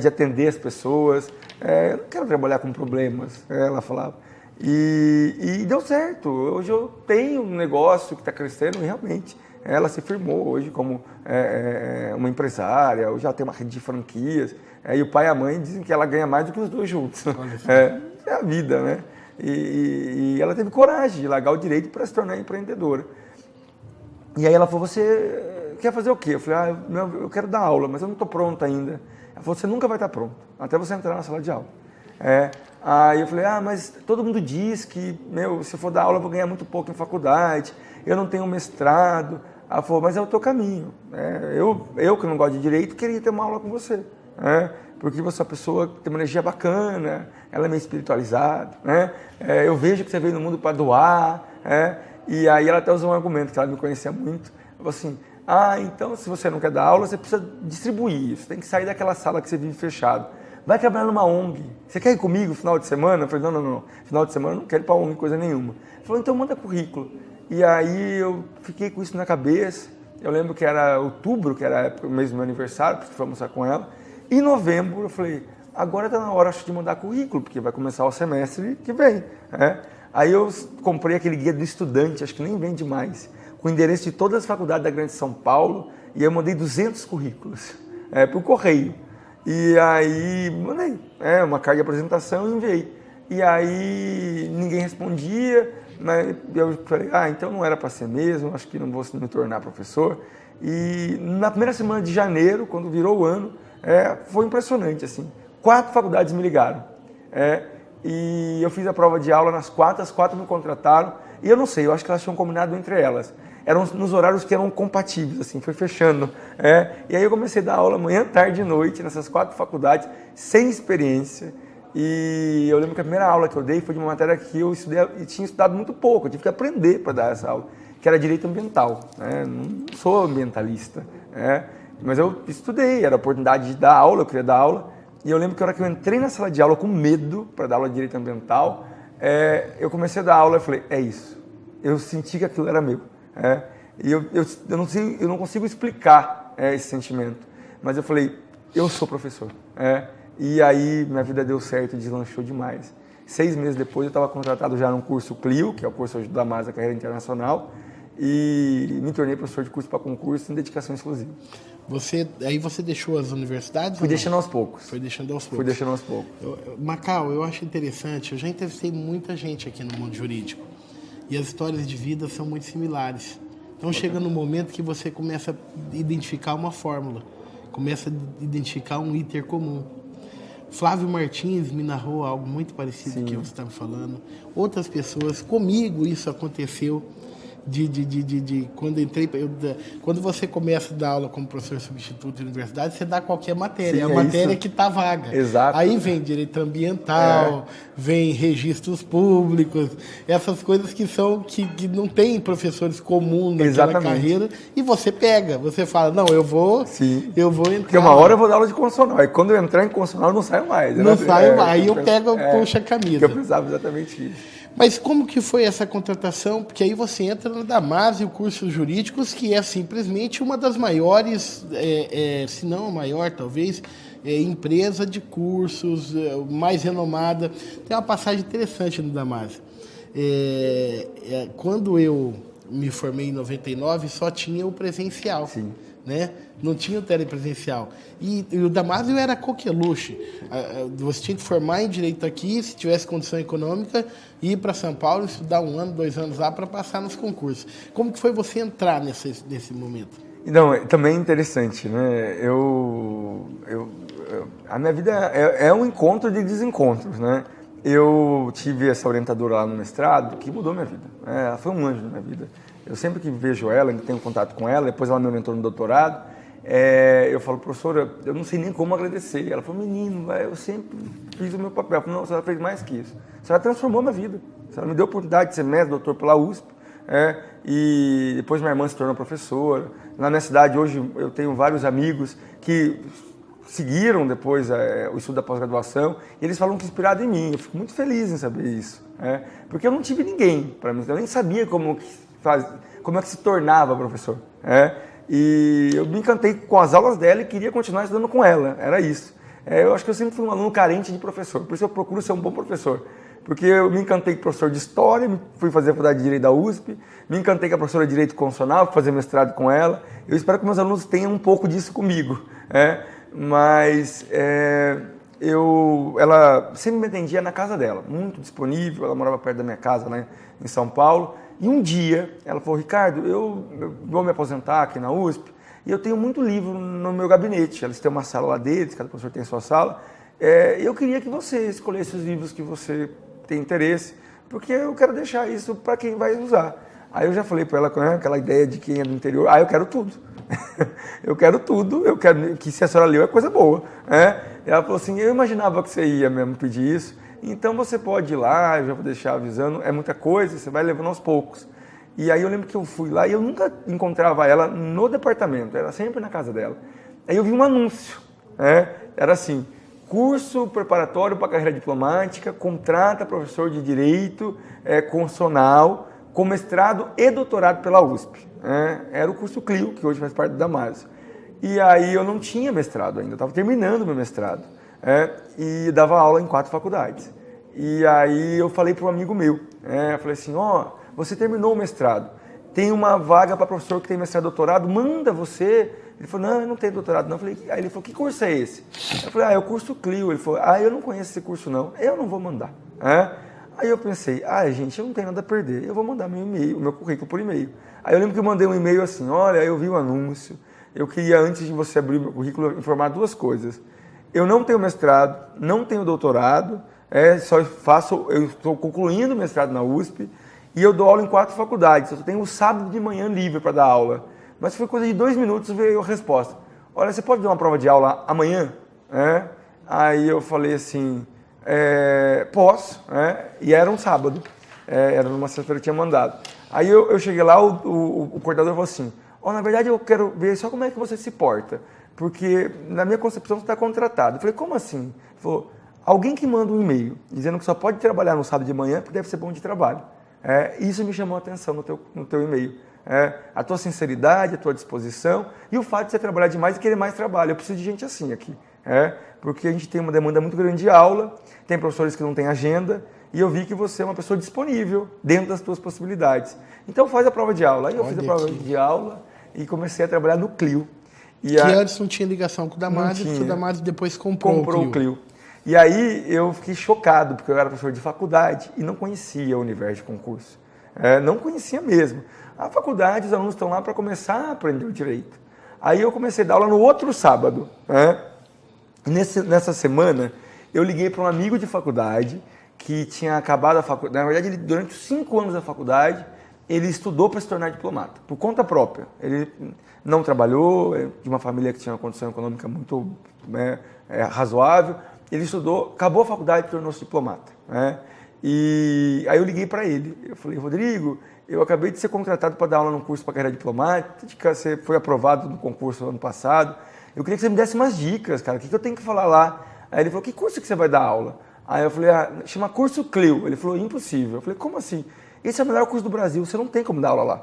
atender as pessoas, eu não quero trabalhar com problemas, ela falava. E deu certo, hoje eu tenho um negócio que está crescendo e realmente Ela se firmou hoje como uma empresária, hoje ela tem uma rede de franquias, e o pai e a mãe dizem que ela ganha mais do que os dois juntos. É a vida, né? E ela teve coragem de largar o direito para se tornar empreendedora. E aí ela falou, você quer fazer o quê? Eu falei, eu quero dar aula, mas eu não estou pronta ainda. Ela falou, você nunca vai estar pronto, até você entrar na sala de aula. Aí eu falei, mas todo mundo diz que, se eu for dar aula eu vou ganhar muito pouco em faculdade, eu não tenho mestrado. Ela falou, mas é o teu caminho. Eu que não gosto de direito, queria ter uma aula com você. Porque você é uma pessoa que tem uma energia bacana, ela é meio espiritualizada. Eu vejo que você veio no mundo para doar. E aí ela até usou um argumento, que ela me conhecia muito. Ela falou assim, então se você não quer dar aula, você precisa distribuir. Você tem que sair daquela sala que você vive fechado. Vai trabalhar numa ONG. Você quer ir comigo no final de semana? Eu falei, não. Final de semana eu não quero ir para ONG, coisa nenhuma. Ela falou, então manda currículo. E aí eu fiquei com isso na cabeça. Eu lembro que era outubro, que era o mês do meu aniversário, porque fui almoçar com ela. Em novembro eu falei, agora está na hora de mandar currículo, porque vai começar o semestre que vem. Aí eu comprei aquele guia do estudante, acho que nem vende mais, com o endereço de todas as faculdades da Grande São Paulo, e eu mandei 200 currículos para o correio. E aí mandei uma carta de apresentação e enviei. E aí ninguém respondia, mas eu falei, então não era para ser mesmo, acho que não vou me tornar professor. E na primeira semana de janeiro, quando virou o ano, foi impressionante, assim. 4 faculdades me ligaram. E eu fiz a prova de aula nas 4, as 4 me contrataram. E eu não sei, eu acho que elas tinham combinado entre elas. Eram nos horários que eram compatíveis, assim, foi fechando. E aí eu comecei a dar aula manhã, tarde e noite nessas 4 faculdades, sem experiência. E eu lembro que a primeira aula que eu dei foi de uma matéria que eu estudei e tinha estudado muito pouco. Eu tive que aprender para dar essa aula, que era direito ambiental. Não sou ambientalista, mas eu estudei, era a oportunidade de dar aula, eu queria dar aula. E eu lembro que a hora que eu entrei na sala de aula com medo para dar aula de direito ambiental, eu comecei a dar aula e falei, é isso. Eu senti que aquilo era meu. E eu não consigo explicar esse sentimento. Mas eu falei, eu sou professor. E aí minha vida deu certo e deslanchou demais. 6 meses depois eu estava contratado já num curso CLIO, que é o curso da Masa Carreira Internacional, e me tornei professor de curso para concurso em dedicação exclusiva. Aí você deixou as universidades? Fui deixando aos poucos. Foi deixando aos poucos. Fui deixando aos poucos. Macau, eu acho interessante, eu já entrevistei muita gente aqui no mundo jurídico, e as histórias de vida são muito similares. Então chega no momento que você começa a identificar uma fórmula, começa a identificar um iter comum. Flávio Martins me narrou algo muito parecido com o que você estava falando. Outras pessoas, comigo isso aconteceu. Quando entrei, quando você começa a dar aula como professor substituto de universidade, você dá qualquer matéria, a matéria que está vaga. Exato. Aí vem direito ambiental, vem registros públicos, essas coisas que não tem professores comuns naquela carreira, e você pega, você fala, não, eu vou entrar. Porque uma hora eu vou dar aula de constitucional, e quando eu entrar em constitucional eu não saio mais. Não saio mais, aí eu pego, puxo a camisa. Que eu precisava exatamente isso. Mas como que foi essa contratação? Porque aí você entra na Damásio Cursos Jurídicos, que é simplesmente uma das maiores, se não a maior talvez, empresa de cursos, mais renomada. Tem uma passagem interessante no Damásio. Quando eu me formei em 99, só tinha o presencial. Sim. Né? Não tinha o telepresencial. E o Damásio era coqueluche. Você tinha que formar em direito aqui, se tivesse condição econômica, ir para São Paulo, estudar 1 ano, 2 anos lá para passar nos concursos. Como que foi você entrar nesse momento? Então, também é interessante, né? A minha vida é um encontro de desencontros, né? Eu tive essa orientadora lá no mestrado que mudou minha vida. Ela foi um anjo na minha vida. Eu sempre que vejo ela, tenho contato com ela, depois ela me orientou no doutorado, eu falo, professora, eu não sei nem como agradecer. Ela falou, menino, eu sempre fiz o meu papel. Eu falei, não, a senhora fez mais que isso. A senhora transformou minha vida. A senhora me deu a oportunidade de ser mestre, doutor pela USP, e depois minha irmã se tornou professora. Na minha cidade, hoje, eu tenho vários amigos que seguiram depois o estudo da pós-graduação, e eles falam que inspirado em mim. Eu fico muito feliz em saber isso, porque eu não tive ninguém para mim, eu nem sabia como é que se tornava professor. E eu me encantei com as aulas dela e queria continuar estudando com ela, era isso. Eu acho que eu sempre fui um aluno carente de professor, por isso eu procuro ser um bom professor, porque eu me encantei com o professor de História, fui fazer a faculdade de Direito da USP, me encantei com a professora de Direito Constitucional, fui fazer mestrado com ela. Eu espero que meus alunos tenham um pouco disso comigo, mas ela sempre me atendia na casa dela, muito disponível, ela morava perto da minha casa, lá em São Paulo, e um dia ela falou, Ricardo, eu vou me aposentar aqui na USP, e eu tenho muito livro no meu gabinete, eles têm uma sala lá deles, cada professor tem a sua sala, eu queria que você escolhesse os livros que você tem interesse, porque eu quero deixar isso para quem vai usar. Aí eu já falei para ela com aquela ideia de quem é do interior, eu quero tudo. Eu quero tudo, eu quero que se a senhora leu é coisa boa. Ela falou assim, eu imaginava que você ia mesmo pedir isso, então você pode ir lá, eu já vou deixar avisando, é muita coisa, você vai levando aos poucos. E aí eu lembro que eu fui lá e eu nunca encontrava ela no departamento, era sempre na casa dela. Aí eu vi um anúncio, era assim, curso preparatório para carreira diplomática, contrata professor de Direito Constitucional, com mestrado e doutorado pela USP. Era o curso Clio, que hoje faz parte da Damaso. E aí eu não tinha mestrado ainda, eu estava terminando meu mestrado. E dava aula em 4 faculdades. E aí eu falei para um amigo meu, eu falei assim, você terminou o mestrado, tem uma vaga para professor que tem mestrado e doutorado, manda você. Ele falou, não, eu não tenho doutorado não. Aí ele falou, que curso é esse? Eu falei, é o curso Clio. Ele falou, eu não conheço esse curso não, eu não vou mandar. Aí eu pensei, gente, eu não tenho nada a perder, eu vou mandar meu e-mail, meu currículo por e-mail. Aí eu lembro que eu mandei um e-mail assim, olha, eu vi o anúncio, eu queria, antes de você abrir meu currículo, informar 2 coisas. Eu não tenho mestrado, não tenho doutorado, eu estou concluindo o mestrado na USP e eu dou aula em 4 faculdades, eu tenho o sábado de manhã livre para dar aula. Mas foi coisa de 2 minutos, veio a resposta. Olha, você pode dar uma prova de aula amanhã? Aí eu falei assim, posso, e era um sábado, era numa sexta-feira que eu tinha mandado. Aí eu cheguei lá, o coordenador falou assim, na verdade eu quero ver só como é que você se porta, porque na minha concepção você está contratado. Eu falei, como assim? Ele falou, alguém que manda um e-mail dizendo que só pode trabalhar no sábado de manhã porque deve ser bom de trabalho. Isso me chamou a atenção no teu e-mail. A tua sinceridade, a tua disposição e o fato de você trabalhar demais e querer mais trabalho. Eu preciso de gente assim aqui. Porque a gente tem uma demanda muito grande de aula, tem professores que não têm agenda, e eu vi que você é uma pessoa disponível dentro das tuas possibilidades. Então faz a prova de aula. Aí eu fiz a prova de aula e comecei a trabalhar no Clio. Que antes não tinha ligação com o Damaso, porque o Damaso depois comprou o Clio. E aí eu fiquei chocado, porque eu era professor de faculdade e não conhecia o universo de concurso. Não conhecia mesmo. A faculdade, os alunos estão lá para começar a aprender o direito. Aí eu comecei a dar aula no outro sábado. Nessa semana, eu liguei para um amigo de faculdade que tinha acabado a faculdade. Na verdade, durante os 5 anos da faculdade, ele estudou para se tornar diplomata, por conta própria. Ele não trabalhou, de uma família que tinha uma condição econômica muito razoável. Ele estudou, acabou a faculdade e tornou-se diplomata. E aí eu liguei para ele. Eu falei, Rodrigo, eu acabei de ser contratado para dar aula num curso para carreira diplomática, você foi aprovado no concurso ano passado. Eu queria que você me desse umas dicas, cara, o que eu tenho que falar lá? Aí ele falou, que curso que você vai dar aula? Aí eu falei, chama curso Clio. Ele falou, impossível. Eu falei, como assim? Esse é o melhor curso do Brasil, você não tem como dar aula lá.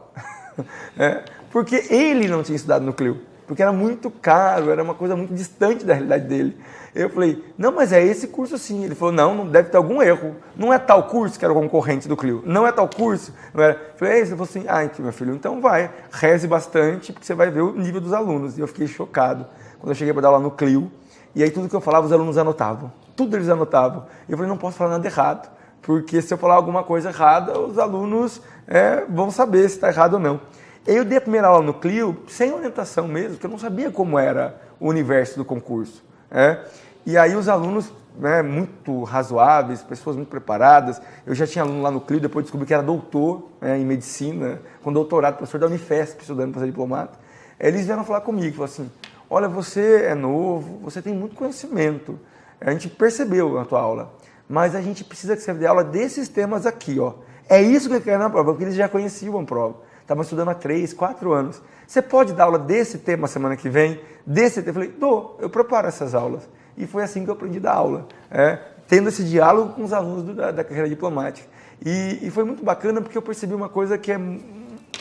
Porque ele não tinha estudado no Clio, porque era muito caro, era uma coisa muito distante da realidade dele. Eu falei, não, mas é esse curso sim. Ele falou, não deve ter algum erro. Não é tal curso que era o concorrente do Clio. Não é tal curso. Não era. Eu falei, ele falou assim, então, meu filho, então vai, reze bastante, porque você vai ver o nível dos alunos. E eu fiquei chocado quando eu cheguei para dar aula no Clio. E aí tudo que eu falava, os alunos anotavam. Tudo eles anotavam. E eu falei, não posso falar nada errado, porque se eu falar alguma coisa errada, os alunos vão saber se está errado ou não. Eu dei a primeira aula no Clio sem orientação mesmo, porque eu não sabia como era o universo do concurso. E aí os alunos muito razoáveis, pessoas muito preparadas. Eu já tinha aluno lá no Clio, depois descobri que era doutor em medicina, com doutorado, professor da Unifesp, estudando para ser diplomata. Eles vieram falar comigo, falaram assim, olha, você é novo, você tem muito conhecimento, a gente percebeu na tua aula, mas a gente precisa que você dê aula desses temas aqui, ó. É isso que eu quero na prova, porque eles já conheciam a prova. Estavam estudando há 3, 4 anos. Você pode dar aula desse tema semana que vem? Desse tema? Eu falei, eu preparo essas aulas. E foi assim que eu aprendi a dar aula, tendo esse diálogo com os alunos da carreira diplomática. E foi muito bacana porque eu percebi uma coisa que é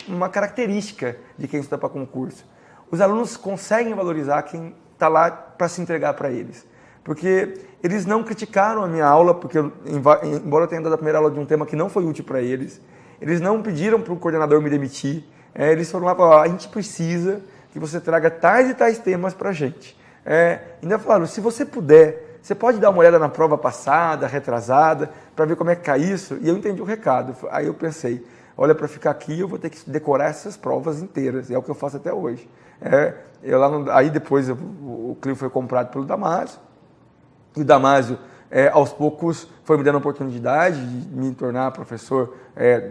uma característica de quem estuda para concurso. Os alunos conseguem valorizar quem está lá para se entregar para eles. Porque eles não criticaram a minha aula, porque embora eu tenha dado a primeira aula de um tema que não foi útil para eles não pediram para o coordenador me demitir, eles foram lá e falaram, a gente precisa que você traga tais e tais temas para a gente. Ainda falaram, se você puder, você pode dar uma olhada na prova passada, retrasada, para ver como é que cai isso? E eu entendi o recado. Aí eu pensei, olha, para ficar aqui eu vou ter que decorar essas provas inteiras, é o que eu faço até hoje. Aí depois o Clio foi comprado pelo Damásio, e o Damásio, aos poucos, foi me dando a oportunidade de me tornar professor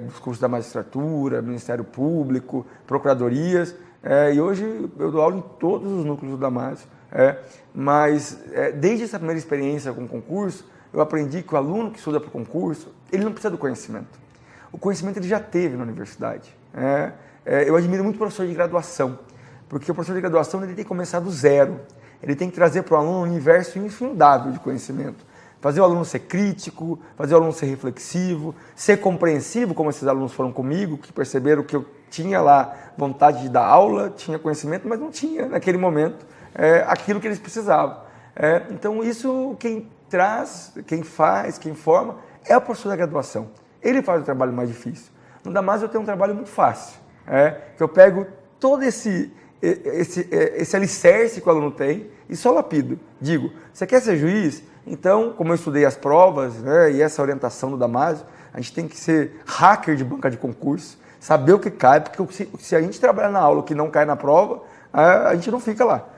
dos cursos da magistratura, Ministério Público, procuradorias, e hoje eu dou aula em todos os núcleos do Damásio. Mas desde essa primeira experiência com o concurso, eu aprendi que o aluno que estuda para o concurso, ele não precisa do conhecimento. O conhecimento ele já teve na universidade. Eu admiro muito o professor de graduação, porque o professor de graduação ele tem que começar do zero. Ele tem que trazer para o aluno um universo infindável de conhecimento. Fazer o aluno ser crítico, fazer o aluno ser reflexivo, ser compreensivo, como esses alunos foram comigo, que perceberam que eu tinha lá vontade de dar aula, tinha conhecimento, mas não tinha, naquele momento, aquilo que eles precisavam. Então, isso quem traz, quem faz, quem forma, é o professor da graduação. Ele faz o trabalho mais difícil. No Damásio eu tenho um trabalho muito fácil, que eu pego todo esse alicerce que o aluno tem e só lapido. Digo, você quer ser juiz? Então, como eu estudei as provas e essa orientação do Damásio, a gente tem que ser hacker de banca de concurso, saber o que cai, porque se a gente trabalhar na aula o que não cai na prova, a gente não fica lá.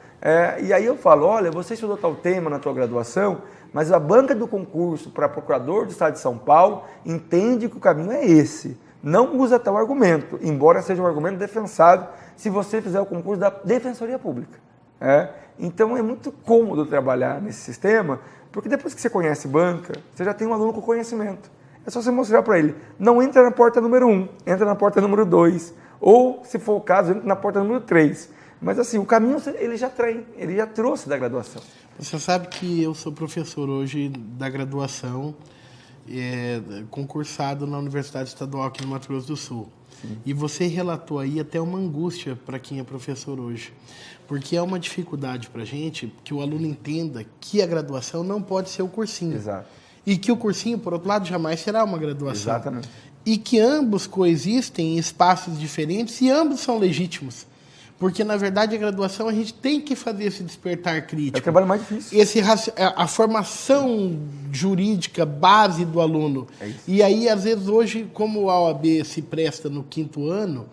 E aí eu falo, olha, você estudou tal tema na tua graduação, mas a banca do concurso para procurador do Estado de São Paulo entende que o caminho é esse. Não usa tal argumento, embora seja um argumento defensável se você fizer o concurso da Defensoria Pública. Então é muito cômodo trabalhar nesse sistema, porque depois que você conhece banca, você já tem um aluno com conhecimento. É só você mostrar para ele, não entra na porta número 1, entra na porta número 2, ou, se for o caso, entra na porta número 3. Mas assim, o caminho ele já trouxe da graduação. Você sabe que eu sou professor hoje da graduação, concursado na Universidade Estadual aqui no Mato Grosso do Sul. Sim. E você relatou aí até uma angústia para quem é professor hoje. Porque é uma dificuldade para a gente que o aluno entenda que a graduação não pode ser o cursinho. Exato. E que o cursinho, por outro lado, jamais será uma graduação. Exatamente. E que ambos coexistem em espaços diferentes e ambos são legítimos. Porque, na verdade, a graduação a gente tem que fazer esse despertar crítico. É o trabalho mais difícil. A formação jurídica base do aluno. É isso. E aí, às vezes, hoje, como a OAB se presta no 5º ano,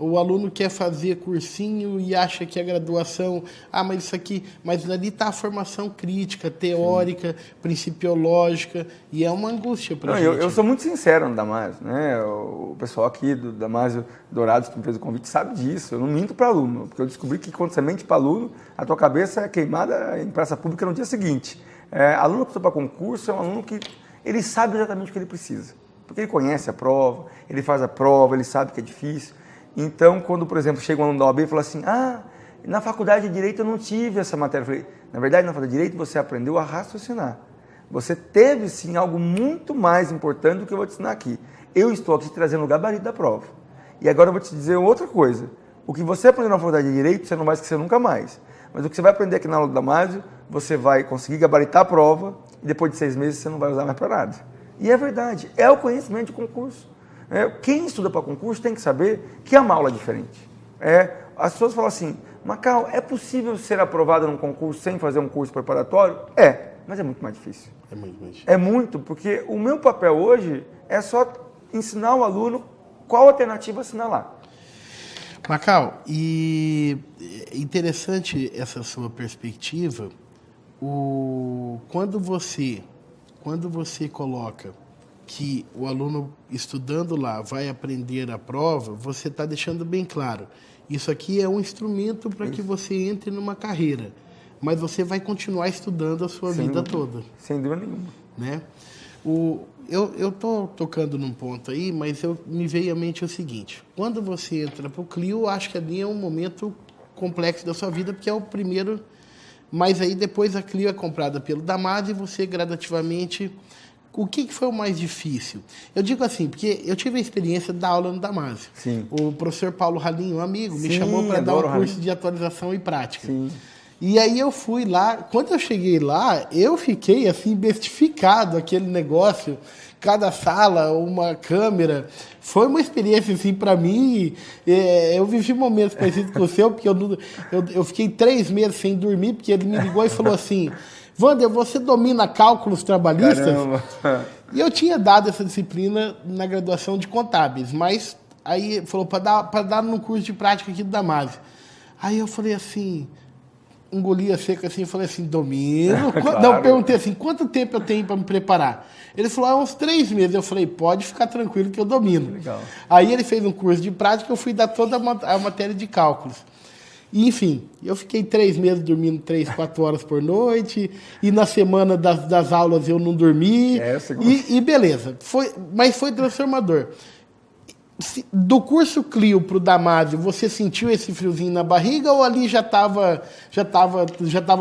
o aluno quer fazer cursinho e acha que a graduação... mas isso aqui... Mas ali está a formação crítica, teórica, principiológica, e é uma angústia para a gente. Eu sou muito sincero no Damásio, né? O pessoal aqui do Damásio Dourados, que me fez o convite, sabe disso. Eu não minto para aluno, porque eu descobri que quando você mente para aluno, a tua cabeça é queimada em praça pública no dia seguinte. Aluno que estuda para concurso é um aluno que ele sabe exatamente o que ele precisa, porque ele conhece a prova, ele faz a prova, ele sabe que é difícil. Então, quando, por exemplo, chega um aluno da OAB e fala assim, na faculdade de Direito eu não tive essa matéria. Eu falei, na verdade, na faculdade de Direito você aprendeu a raciocinar. Você teve, sim, algo muito mais importante do que eu vou te ensinar aqui. Eu estou aqui trazendo o gabarito da prova. E agora eu vou te dizer outra coisa. O que você aprendeu na faculdade de Direito, você não vai esquecer nunca mais. Mas o que você vai aprender aqui na aula do Damásio, você vai conseguir gabaritar a prova e depois de 6 meses você não vai usar mais para nada. E é verdade, é o conhecimento de concurso. Quem estuda para concurso tem que saber que é uma aula diferente. As pessoas falam assim, Macau, é possível ser aprovado num concurso sem fazer um curso preparatório? Mas é muito mais difícil. É muito mais difícil. É muito, porque o meu papel hoje é só ensinar o aluno qual alternativa assinalar. Macau, e interessante essa sua perspectiva, quando você coloca que o aluno estudando lá vai aprender a prova, você está deixando bem claro. Isso aqui é um instrumento para que você entre numa carreira, mas você vai continuar estudando a sua vida toda. Sem dúvida nenhuma. Né? Eu estou tocando num ponto aí, mas me veio à mente o seguinte. Quando você entra para o Clio, acho que ali é um momento complexo da sua vida, porque é o primeiro... Mas aí depois a Clio é comprada pelo Damásio e você gradativamente... O que foi o mais difícil? Eu digo assim, porque eu tive a experiência de dar aula no Damásio. Sim. O professor Paulo Ralinho, um amigo, me chamou para dar um curso de atualização e prática. Sim. E aí eu fui lá, quando eu cheguei lá, eu fiquei assim, bestificado, aquele negócio, cada sala, uma câmera. Foi uma experiência, assim, para mim, eu vivi momentos parecidos com o seu, porque eu fiquei 3 meses sem dormir, porque ele me ligou e falou assim, Wander, você domina cálculos trabalhistas? Caramba. E eu tinha dado essa disciplina na graduação de contábeis, mas aí ele falou para dar no curso de prática aqui do Damásio. Aí eu falei assim, engoli a seca assim, falei assim, domino. Claro. Não, eu perguntei assim, quanto tempo eu tenho para me preparar? Ele falou, uns 3 meses. Eu falei, pode ficar tranquilo que eu domino. Legal. Aí ele fez um curso de prática, eu fui dar toda a matéria de cálculos. E, enfim, eu fiquei 3 meses dormindo 3, 4 horas por noite, e na semana das aulas eu não dormi, e beleza. Mas foi transformador. Do curso Clio para o Damásio, você sentiu esse friozinho na barriga ou ali já estava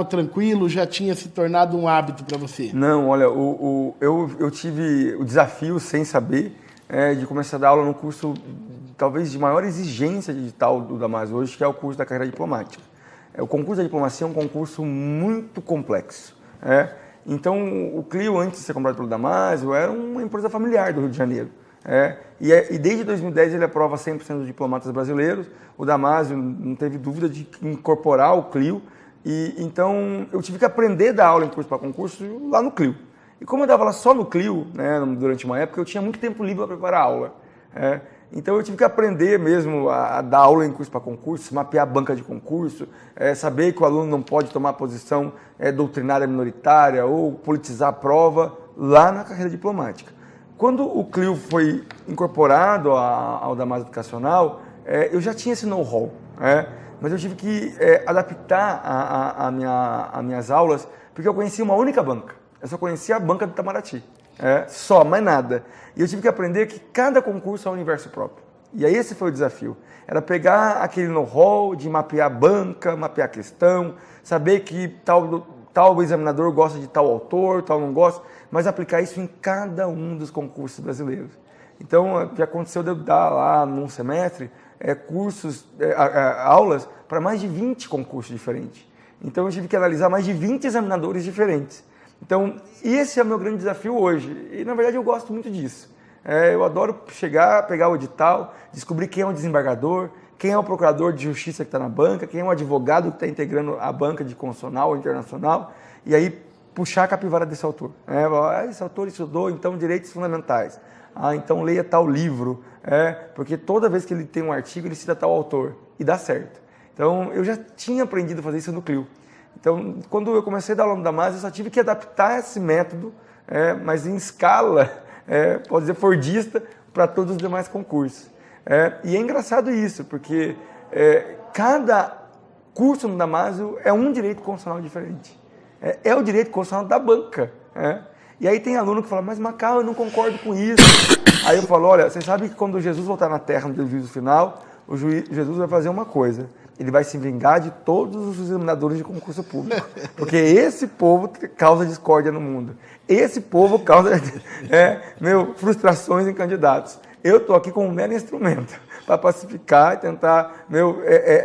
tranquilo, já tinha se tornado um hábito para você? Não, olha, eu tive o desafio, sem saber, de começar a dar aula no curso talvez de maior exigência digital do Damásio hoje, que é o curso da carreira diplomática. O concurso da diplomacia é um concurso muito complexo. Então, o Clio, antes de ser comprado pelo Damásio, era uma empresa familiar do Rio de Janeiro. E desde 2010 ele aprova 100% dos diplomatas brasileiros. O Damásio não teve dúvida de incorporar o Clio. E então eu tive que aprender a dar aula em curso para concurso lá no Clio. E como eu dava aula só no Clio, durante uma época, eu tinha muito tempo livre para preparar a aula. Então eu tive que aprender mesmo a dar aula em curso para concurso, mapear a banca de concurso, saber que o aluno não pode tomar posição doutrinária minoritária ou politizar a prova lá na carreira diplomática. Quando o Clio foi incorporado ao Damásio Educacional, eu já tinha esse know-how, mas eu tive que adaptar as minhas aulas, porque eu conhecia uma única banca. Eu só conhecia a banca do Itamaraty, só, mais nada. E eu tive que aprender que cada concurso é um universo próprio. E aí esse foi o desafio. Era pegar aquele know-how de mapear a banca, mapear a questão, saber que tal examinador gosta de tal autor, tal não gosta, mas aplicar isso em cada um dos concursos brasileiros. Então, o que aconteceu de eu dar lá num semestre aulas para mais de 20 concursos diferentes. Então, eu tive que analisar mais de 20 examinadores diferentes. Então, esse é o meu grande desafio hoje. E, na verdade, eu gosto muito disso. Eu adoro chegar, pegar o edital, descobrir quem é o desembargador, quem é o procurador de justiça que está na banca, quem é o advogado que está integrando a banca de constitucional ou internacional, e aí puxar a capivara desse autor. Esse autor estudou, então, direitos fundamentais. Então leia tal livro, porque toda vez que ele tem um artigo, ele cita tal autor, e dá certo. Então, eu já tinha aprendido a fazer isso no Clio. Então, quando eu comecei a dar aula no Damásio, eu só tive que adaptar esse método, mas em escala, pode dizer, fordista, para todos os demais concursos. E é engraçado isso, porque cada curso no Damásio é um direito constitucional diferente. É o direito constitucional da banca. E aí tem aluno que fala, mas Macau, eu não concordo com isso. Aí eu falo, olha, você sabe que quando Jesus voltar na Terra no dia do juízo final, Jesus vai fazer uma coisa. Ele vai se vingar de todos os examinadores de concurso público. Porque esse povo causa discórdia no mundo. Esse povo causa frustrações em candidatos. Eu estou aqui como um mero instrumento para pacificar e tentar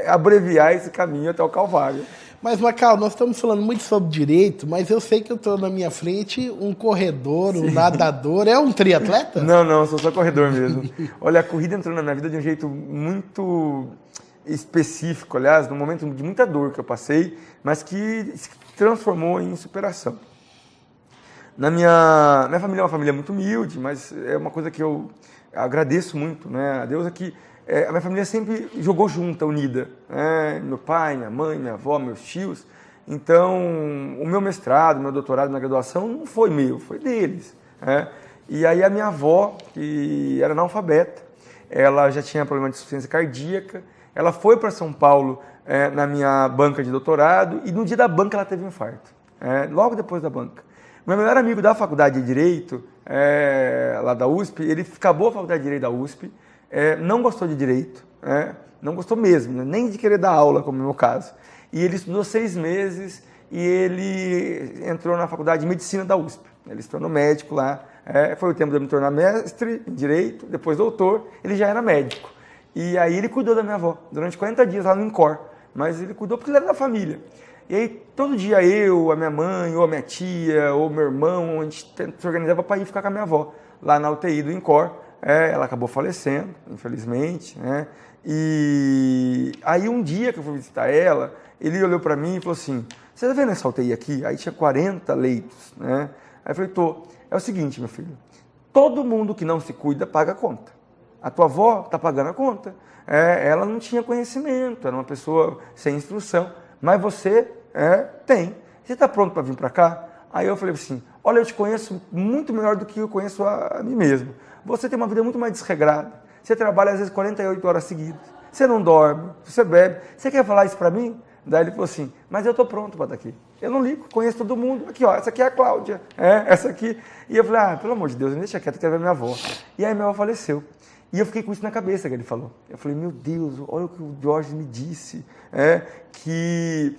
abreviar esse caminho até o Calvário. Mas, Macau, nós estamos falando muito sobre direito, mas eu sei que eu estou na minha frente um corredor, um nadador. É um triatleta? Não, sou só corredor mesmo. Olha, a corrida entrou na minha vida de um jeito muito específico, aliás, num momento de muita dor que eu passei, mas que se transformou em superação. Minha família é uma família muito humilde, mas é uma coisa que eu agradeço muito, a Deus, é que a minha família sempre jogou junta, unida. Meu pai, minha mãe, minha avó, meus tios. Então, o meu mestrado, meu doutorado na graduação não foi meu, foi deles. E aí a minha avó, que era analfabeta, ela já tinha problema de insuficiência cardíaca, ela foi para São Paulo na minha banca de doutorado e no dia da banca ela teve um infarto, logo depois da banca. Meu melhor amigo da faculdade de Direito, lá da USP, ele acabou a faculdade de Direito da USP, não gostou de Direito, não gostou mesmo, nem de querer dar aula, como no meu caso. E ele estudou 6 meses e ele entrou na faculdade de Medicina da USP. Ele se tornou médico lá, foi o tempo de eu me tornar mestre em Direito, depois doutor, ele já era médico. E aí ele cuidou da minha avó durante 40 dias lá no INCOR, mas ele cuidou porque ele era da família. E aí, todo dia eu, a minha mãe, ou a minha tia, ou meu irmão, a gente se organizava para ir ficar com a minha avó, lá na UTI do INCOR. Ela acabou falecendo, infelizmente, né? E aí, um dia que eu fui visitar ela, ele olhou para mim e falou assim, você tá vendo essa UTI aqui? Aí tinha 40 leitos, né? Aí eu falei, tô. É o seguinte, meu filho, todo mundo que não se cuida paga a conta. A tua avó está pagando a conta. Ela não tinha conhecimento, era uma pessoa sem instrução, mas você tem. Você está pronto para vir para cá? Aí eu falei assim, olha, eu te conheço muito melhor do que eu conheço a mim mesmo. Você tem uma vida muito mais desregrada. Você trabalha às vezes 48 horas seguidas. Você não dorme, você bebe. Você quer falar isso para mim? Daí ele falou assim, mas eu estou pronto para estar aqui. Eu não ligo, conheço todo mundo. Aqui, ó, essa aqui é a Cláudia, essa aqui. E eu falei, pelo amor de Deus, me deixa quieto, eu quero ver minha avó. E aí minha avó faleceu. E eu fiquei com isso na cabeça que ele falou. Eu falei, meu Deus, olha o que o Jorge me disse, que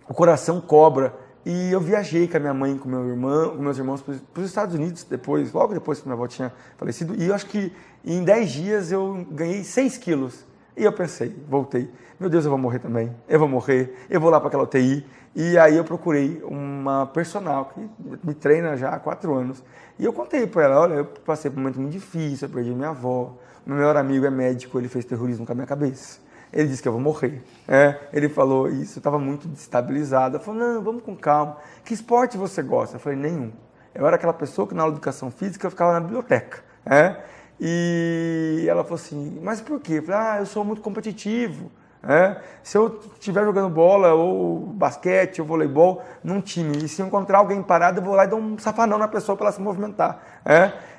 o coração cobra. E eu viajei com a minha mãe, com meu irmão, com meus irmãos para os Estados Unidos logo depois que minha avó tinha falecido. E eu acho que em 10 dias eu ganhei 6 quilos. E eu pensei, voltei, meu Deus, eu vou morrer também, eu vou morrer, eu vou lá para aquela UTI. E aí eu procurei uma personal que me treina já há 4 anos. E eu contei para ela, olha, eu passei por um momento muito difícil, eu perdi minha avó, meu melhor amigo é médico, ele fez terrorismo com a minha cabeça. Ele disse que eu vou morrer. Ele falou isso, eu estava muito destabilizado. Eu falei, não, vamos com calma. Que esporte você gosta? Eu falei, nenhum. Eu era aquela pessoa que na aula de educação física eu ficava na biblioteca. E ela falou assim, mas por quê? Eu falei, eu sou muito competitivo. Se eu estiver jogando bola, ou basquete, ou voleibol, num time, e se eu encontrar alguém parado, eu vou lá e dou um safanão na pessoa para ela se movimentar.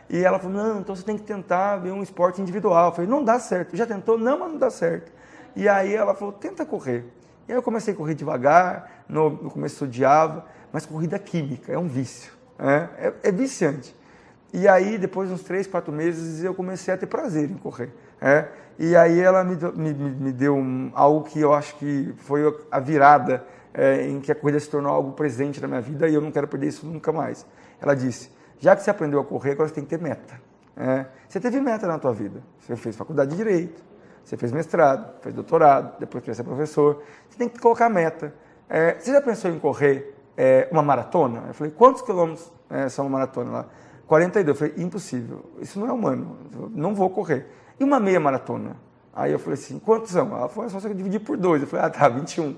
E ela falou, não, então você tem que tentar ver um esporte individual. Eu falei, não dá certo. Já tentou? Não, mas não dá certo. E aí ela falou, tenta correr. E aí eu comecei a correr devagar, no começo eu odiava, mas corrida química, é um vício, é viciante. E aí, depois de uns 3, 4 meses, eu comecei a ter prazer em correr. E aí ela me deu algo que eu acho que foi a virada em que a corrida se tornou algo presente na minha vida e eu não quero perder isso nunca mais. Ela disse, já que você aprendeu a correr, agora você tem que ter meta. Você teve meta na tua vida, você fez faculdade de Direito, você fez mestrado, fez doutorado, depois queria ser professor. Você tem que colocar meta. Você já pensou em correr uma maratona? Eu falei, quantos quilômetros são uma maratona lá? 42. Eu falei, impossível. Isso não é humano. Eu não vou correr. E uma meia maratona? Aí eu falei assim, quantos são? Ela falou, é só você dividir por 2. Eu falei, tá, 21.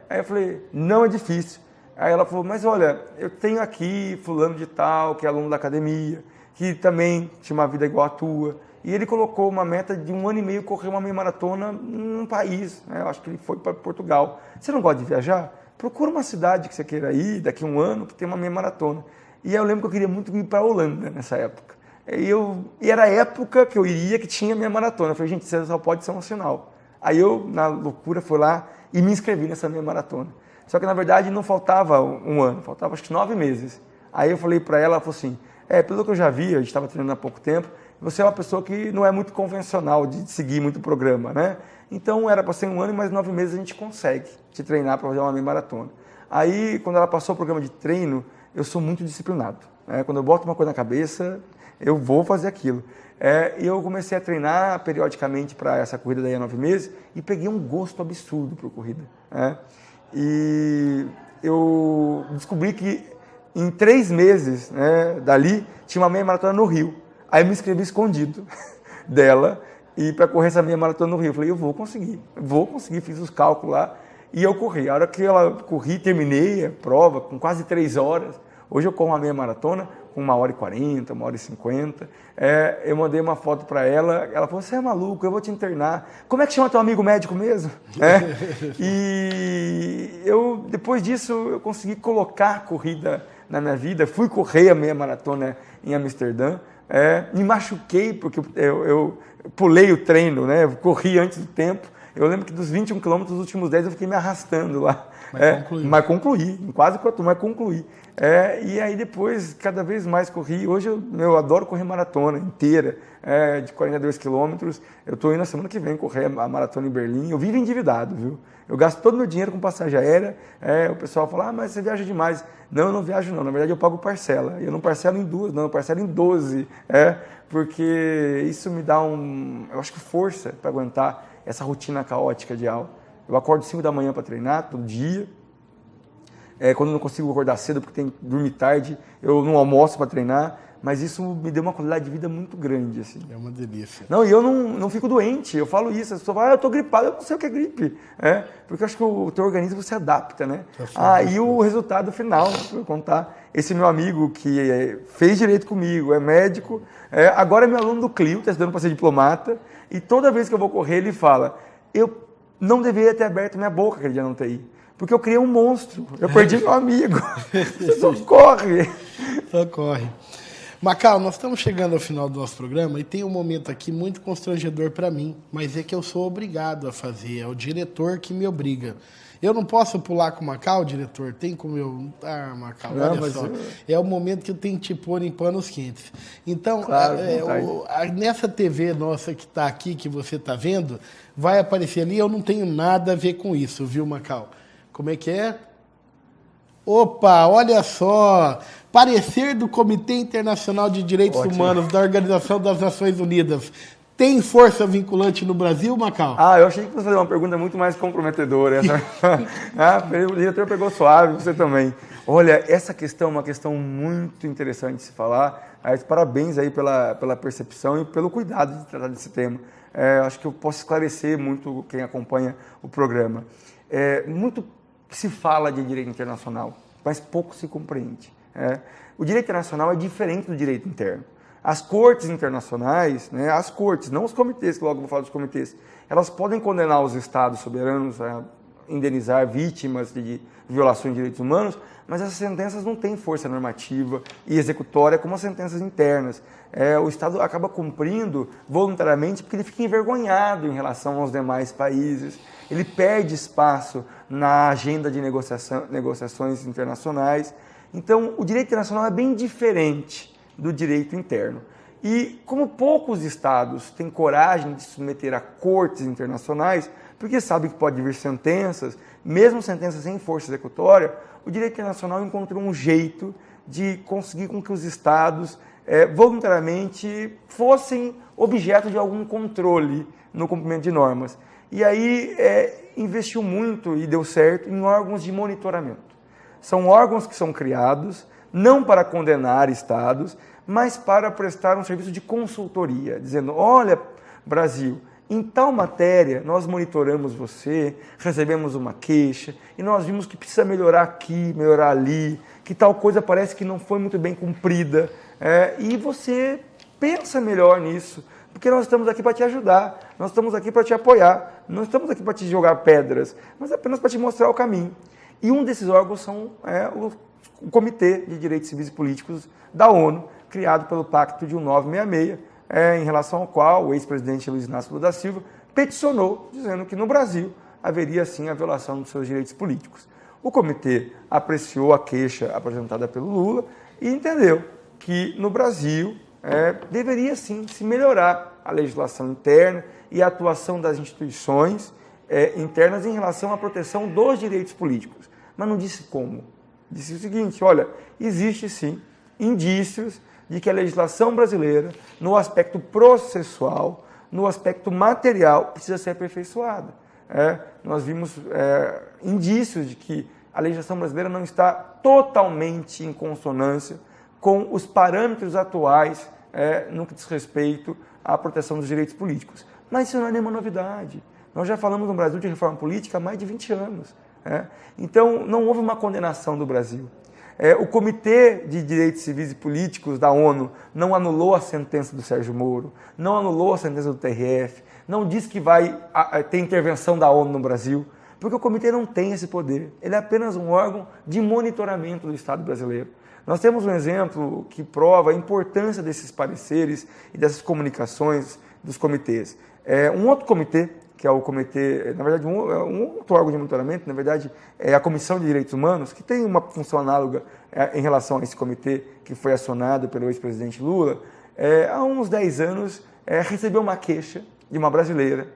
Aí eu falei, não é difícil. Aí ela falou, mas olha, eu tenho aqui fulano de tal, que é aluno da academia, que também tinha uma vida igual a tua. E ele colocou uma meta de 1 ano e meio correr uma meia maratona num país. Eu acho que ele foi para Portugal. Você não gosta de viajar? Procura uma cidade que você queira ir daqui a 1 ano que tem uma meia maratona. E aí eu lembro que eu queria muito ir para a Holanda nessa época. E era a época que eu iria que tinha meia maratona. Eu falei, gente, isso só pode ser um sinal. Aí eu, na loucura, fui lá e me inscrevi nessa meia maratona. Só que, na verdade, não faltava 1 ano, faltava acho que 9 meses. Aí eu falei para ela, ela falou assim, pelo que eu já vi, a gente estava treinando há pouco tempo, você é uma pessoa que não é muito convencional de seguir muito programa, né? Então era para ser 1 ano e mais 9 meses a gente consegue te treinar para fazer uma meia maratona. Aí, quando ela passou o programa de treino, eu sou muito disciplinado. Quando eu boto uma coisa na cabeça, eu vou fazer aquilo. E eu comecei a treinar periodicamente para essa corrida daí há 9 meses e peguei um gosto absurdo por corrida. E eu descobri que em 3 meses dali tinha uma meia maratona no Rio. Aí eu me inscrevi escondido dela e para correr essa meia maratona no Rio. Eu falei, eu vou conseguir, fiz os cálculos lá e eu corri. A hora que ela corri, terminei a prova com quase 3 horas. Hoje eu corro uma meia maratona com 1h40, 1h50. Eu mandei uma foto para ela, ela falou, você é maluco, eu vou te internar. Como é que chama teu amigo médico mesmo? E eu, depois disso, eu consegui colocar a corrida na minha vida. Fui correr a meia maratona em Amsterdã. Me machuquei porque eu pulei o treino, eu corri antes do tempo. Eu lembro que dos 21 quilômetros, os últimos 10 eu fiquei me arrastando lá. Mas concluí, quase 4, mas concluí. E aí depois, cada vez mais corri. Hoje eu adoro correr maratona inteira, de 42 quilômetros. Eu estou indo na semana que vem correr a maratona em Berlim. Eu vivo endividado, viu? Eu gasto todo o meu dinheiro com passagem aérea. O pessoal fala, mas você viaja demais. Não, eu não viajo não. Na verdade, eu pago parcela. Eu não parcelo em 2, não. Eu parcelo em 12. Porque isso me dá eu acho que força para aguentar essa rotina caótica de aula. Eu acordo 5 da manhã para treinar, todo dia. Quando eu não consigo acordar cedo porque tenho que dormir tarde, eu não almoço para treinar. Mas isso me deu uma qualidade de vida muito grande, assim. É uma delícia. Não, e eu não fico doente, eu falo isso, as pessoas falam, eu tô gripado, eu não sei o que é gripe, porque eu acho que o teu organismo se adapta, né? E o resultado final, vou contar, esse meu amigo que fez direito comigo, é médico, agora é meu aluno do Clio, está estudando para ser diplomata, e toda vez que eu vou correr ele fala, eu não deveria ter aberto minha boca aquele dia na UTI, porque eu criei um monstro, eu perdi meu amigo, socorre! Socorre. Macau, nós estamos chegando ao final do nosso programa e tem um momento aqui muito constrangedor para mim, mas é que eu sou obrigado a fazer, é o diretor que me obriga. Eu não posso pular com o Macau, diretor? Tem como eu... Macau, olha só. É o momento que eu tenho que te pôr em panos quentes. Então, claro, nessa TV nossa que está aqui, que você está vendo, vai aparecer ali, eu não tenho nada a ver com isso, viu, Macau? Como é que é? Opa, olha só! Parecer do Comitê Internacional de Direitos Humanos da Organização das Nações Unidas. Tem força vinculante no Brasil, Macau? Eu achei que você fazer uma pergunta muito mais comprometedora. O diretor pegou suave, você também. Olha, essa questão é uma questão muito interessante de se falar. Parabéns aí pela percepção e pelo cuidado de tratar desse tema. Acho que eu posso esclarecer muito quem acompanha o programa. Muito se fala de direito internacional, mas pouco se compreende. O direito internacional é diferente do direito interno. As cortes internacionais, as cortes, não os comitês, que logo eu vou falar dos comitês, elas podem condenar os estados soberanos a indenizar vítimas de violações de direitos humanos, mas essas sentenças não têm força normativa e executória como as sentenças internas. O Estado acaba cumprindo voluntariamente porque ele fica envergonhado em relação aos demais países, ele perde espaço na agenda de negociações internacionais. Então, o direito internacional é bem diferente do direito interno. E como poucos estados têm coragem de se submeter a cortes internacionais, porque sabem que pode vir sentenças, mesmo sentenças sem força executória, o direito internacional encontrou um jeito de conseguir com que os estados voluntariamente fossem objeto de algum controle no cumprimento de normas. E aí investiu muito e deu certo em órgãos de monitoramento. São órgãos que são criados não para condenar estados, mas para prestar um serviço de consultoria, dizendo, olha, Brasil, em tal matéria nós monitoramos você, recebemos uma queixa e nós vimos que precisa melhorar aqui, melhorar ali, que tal coisa parece que não foi muito bem cumprida, e você pensa melhor nisso, porque nós estamos aqui para te ajudar, nós estamos aqui para te apoiar, não estamos aqui para te jogar pedras, mas apenas para te mostrar o caminho. E um desses órgãos são o Comitê de Direitos Civis e Políticos da ONU, criado pelo Pacto de 1966, em relação ao qual o ex-presidente Luiz Inácio Lula da Silva peticionou, dizendo que no Brasil haveria sim a violação dos seus direitos políticos. O comitê apreciou a queixa apresentada pelo Lula e entendeu que no Brasil deveria sim se melhorar a legislação interna e a atuação das instituições internas em relação à proteção dos direitos políticos. Mas não disse como. Disse o seguinte, olha, existe sim indícios de que a legislação brasileira, no aspecto processual, no aspecto material, precisa ser aperfeiçoada. Nós vimos indícios de que a legislação brasileira não está totalmente em consonância com os parâmetros atuais no que diz respeito à proteção dos direitos políticos. Mas isso não é nenhuma novidade. Nós já falamos no Brasil de reforma política há mais de 20 anos. Então, não houve uma condenação do Brasil. O Comitê de Direitos Civis e Políticos da ONU não anulou a sentença do Sérgio Moro, não anulou a sentença do TRF, não disse que vai ter intervenção da ONU no Brasil, porque o comitê não tem esse poder. Ele é apenas um órgão de monitoramento do Estado brasileiro. Nós temos um exemplo que prova a importância desses pareceres e dessas comunicações dos comitês. Um outro comitê, que é o comitê, na verdade, um outro órgão de monitoramento, na verdade, é a Comissão de Direitos Humanos, que tem uma função análoga em relação a esse comitê que foi acionado pelo ex-presidente Lula, há uns 10 anos recebeu uma queixa de uma brasileira,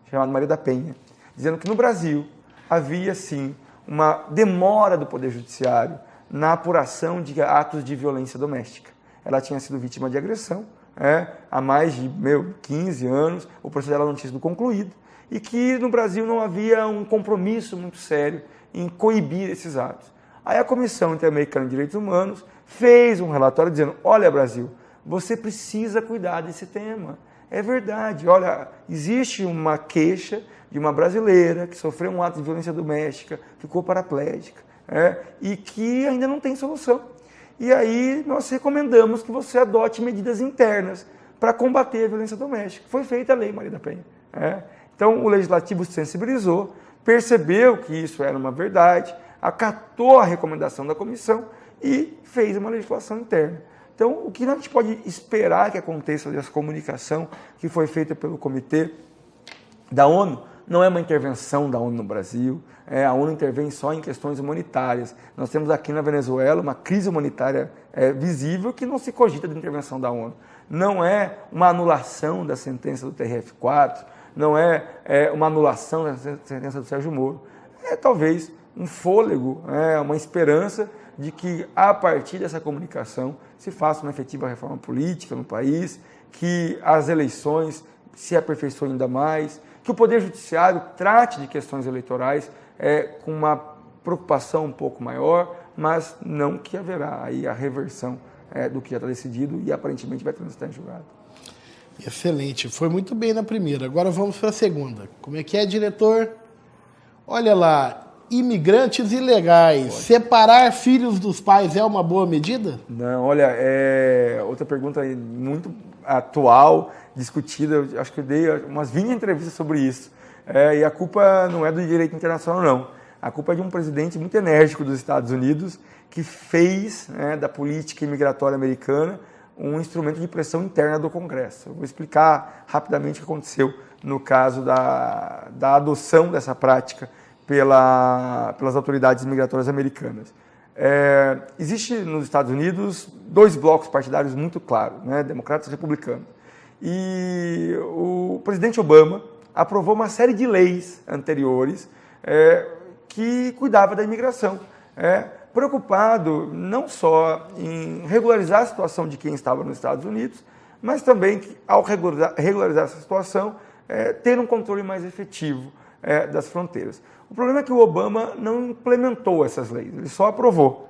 chamada Maria da Penha, dizendo que no Brasil havia, sim, uma demora do Poder Judiciário na apuração de atos de violência doméstica. Ela tinha sido vítima de agressão há mais de 15 anos, o processo dela não tinha sido concluído, e que no Brasil não havia um compromisso muito sério em coibir esses atos. Aí a Comissão Interamericana de Direitos Humanos fez um relatório dizendo, olha Brasil, você precisa cuidar desse tema. É verdade, olha, existe uma queixa de uma brasileira que sofreu um ato de violência doméstica, ficou paraplégica, e que ainda não tem solução. E aí nós recomendamos que você adote medidas internas para combater a violência doméstica. Foi feita a Lei Maria da Penha. Então o Legislativo se sensibilizou, percebeu que isso era uma verdade, acatou a recomendação da comissão e fez uma legislação interna. Então, o que a gente pode esperar que aconteça dessa comunicação que foi feita pelo Comitê da ONU, não é uma intervenção da ONU no Brasil, a ONU intervém só em questões humanitárias. Nós temos aqui na Venezuela uma crise humanitária visível que não se cogita de intervenção da ONU. Não é uma anulação da sentença do TRF4, não é uma anulação da sentença do Sérgio Moro. É talvez um fôlego, uma esperança de que, a partir dessa comunicação, se faça uma efetiva reforma política no país, que as eleições se aperfeiçoem ainda mais, que o Poder Judiciário trate de questões eleitorais com uma preocupação um pouco maior, mas não que haverá aí a reversão do que já está decidido e aparentemente vai transitar em julgado. Excelente, foi muito bem na primeira. Agora vamos para a segunda. Como é que é, diretor? Olha lá, imigrantes ilegais, separar filhos dos pais é uma boa medida? Não, olha, outra pergunta muito atual, discutida, eu acho que eu dei umas 20 entrevistas sobre isso, e a culpa não é do direito internacional, não. A culpa é de um presidente muito enérgico dos Estados Unidos que fez da política imigratória americana um instrumento de pressão interna do Congresso. Eu vou explicar rapidamente o que aconteceu no caso da adoção dessa prática pelas autoridades migratórias americanas. Existe nos Estados Unidos dois blocos partidários muito claros, democratas e republicanos. E o presidente Obama aprovou uma série de leis anteriores que cuidava da imigração, preocupado não só em regularizar a situação de quem estava nos Estados Unidos, mas também, ao regularizar essa situação, ter um controle mais efetivo das fronteiras. O problema é que o Obama não implementou essas leis, ele só aprovou.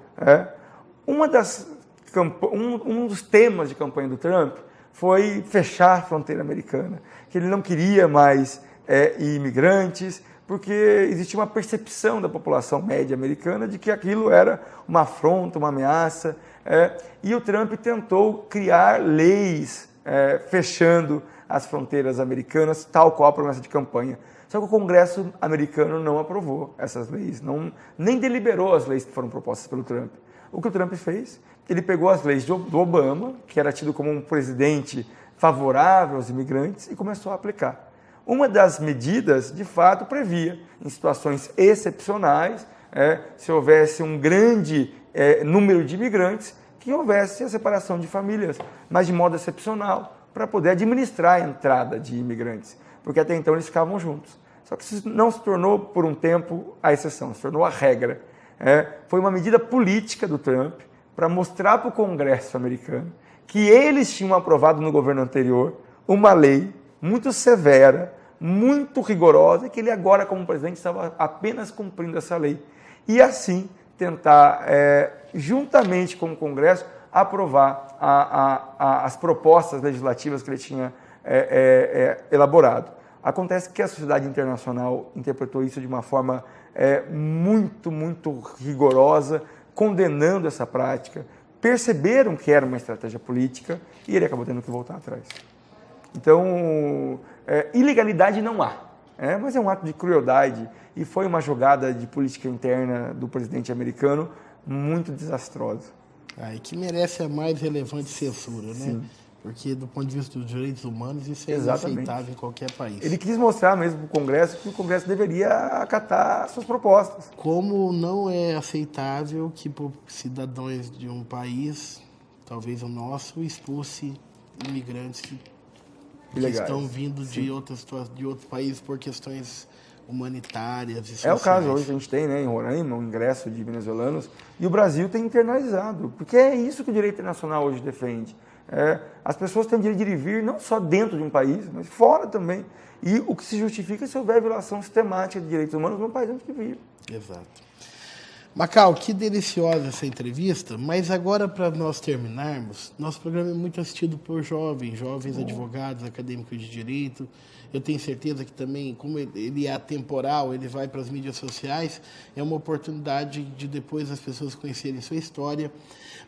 Um dos temas de campanha do Trump foi fechar a fronteira americana, que ele não queria mais imigrantes, porque existia uma percepção da população média americana de que aquilo era uma afronta, uma ameaça, e o Trump tentou criar leis fechando as fronteiras americanas, tal qual a promessa de campanha. Só que o Congresso americano não aprovou essas leis, nem deliberou as leis que foram propostas pelo Trump. O que o Trump fez? Ele pegou as leis do Obama, que era tido como um presidente favorável aos imigrantes, e começou a aplicar. Uma das medidas, de fato, previa, em situações excepcionais, se houvesse um grande número de imigrantes, que houvesse a separação de famílias, mas de modo excepcional, para poder administrar a entrada de imigrantes, porque até então eles ficavam juntos. Só que isso não se tornou, por um tempo, a exceção, se tornou a regra. Foi uma medida política do Trump para mostrar para o Congresso americano que eles tinham aprovado no governo anterior uma lei muito severa, muito rigorosa, e que ele agora, como presidente, estava apenas cumprindo essa lei. E assim tentar, juntamente com o Congresso, aprovar as propostas legislativas que ele tinha elaborado. Acontece que a sociedade internacional interpretou isso de uma forma muito, muito rigorosa, condenando essa prática, perceberam que era uma estratégia política e ele acabou tendo que voltar atrás. Então, ilegalidade não há, mas é um ato de crueldade e foi uma jogada de política interna do presidente americano muito desastrosa. E que merece a mais relevante censura, né? Sim. Porque, do ponto de vista dos direitos humanos, isso é Exatamente. inaceitável em qualquer país. Ele quis mostrar mesmo para o Congresso que o Congresso deveria acatar suas propostas. Como não é aceitável que cidadãos de um país, talvez o nosso, expulse imigrantes que estão vindo de outros países por questões humanitárias e sociais. É o caso hoje que a gente tem, em Roraima, o ingresso de venezuelanos, e o Brasil tem internalizado, porque é isso que o direito internacional hoje defende. As pessoas têm o direito de ir e vir, não só dentro de um país, mas fora também. E o que se justifica se houver violação sistemática de direitos humanos no país onde vive. Exato. Macau, que deliciosa essa entrevista, mas agora, para nós terminarmos, nosso programa é muito assistido por jovens advogados, acadêmicos de direito. Eu tenho certeza que também, como ele é atemporal, ele vai para as mídias sociais, é uma oportunidade de depois as pessoas conhecerem sua história.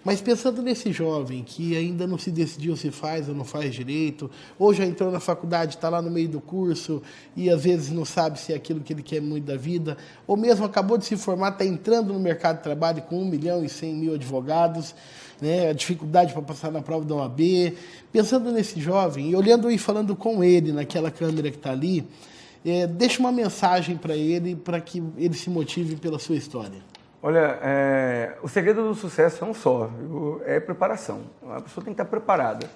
Mas pensando nesse jovem que ainda não se decidiu se faz ou não faz direito, ou já entrou na faculdade, está lá no meio do curso e às vezes não sabe se é aquilo que ele quer muito da vida, ou mesmo acabou de se formar, está entrando no mercado de trabalho com 1.100.000 advogados, né, a dificuldade para passar na prova da OAB. Pensando nesse jovem e olhando e falando com ele naquela câmera que está ali, deixa uma mensagem para ele, para que ele se motive pela sua história. Olha, o segredo do sucesso é um só, é preparação. A pessoa tem que estar preparada.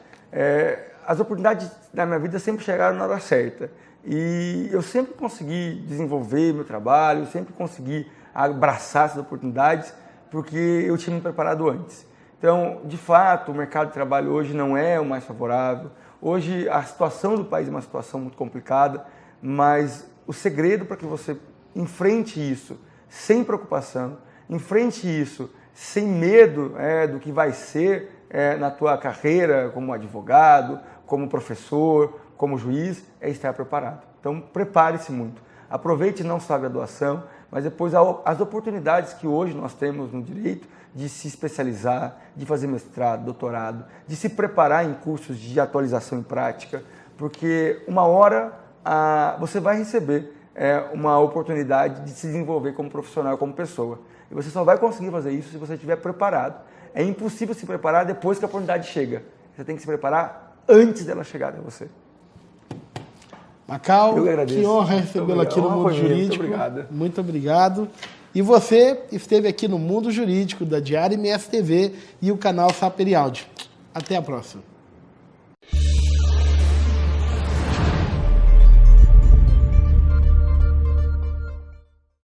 As oportunidades da minha vida sempre chegaram na hora certa. E eu sempre consegui desenvolver meu trabalho, eu sempre consegui abraçar essas oportunidades, porque eu tinha me preparado antes. Então, de fato, o mercado de trabalho hoje não é o mais favorável. Hoje, a situação do país é uma situação muito complicada, mas o segredo para que você enfrente isso sem preocupação, enfrente isso sem medo do que vai ser na tua carreira como advogado, como professor, como juiz, é estar preparado. Então, prepare-se muito. Aproveite não só a graduação, mas depois as oportunidades que hoje nós temos no direito de se especializar, de fazer mestrado, doutorado, de se preparar em cursos de atualização em prática, porque uma hora você vai receber uma oportunidade de se desenvolver como profissional, como pessoa. E você só vai conseguir fazer isso se você estiver preparado. É impossível se preparar depois que a oportunidade chega. Você tem que se preparar antes dela chegar até você. Macau, que honra recebê-lo aqui no Mundo Jurídico. Muito obrigado. Muito obrigado. E você esteve aqui no Mundo Jurídico da Diário MS TV e o canal Saperi Áudio. Até a próxima.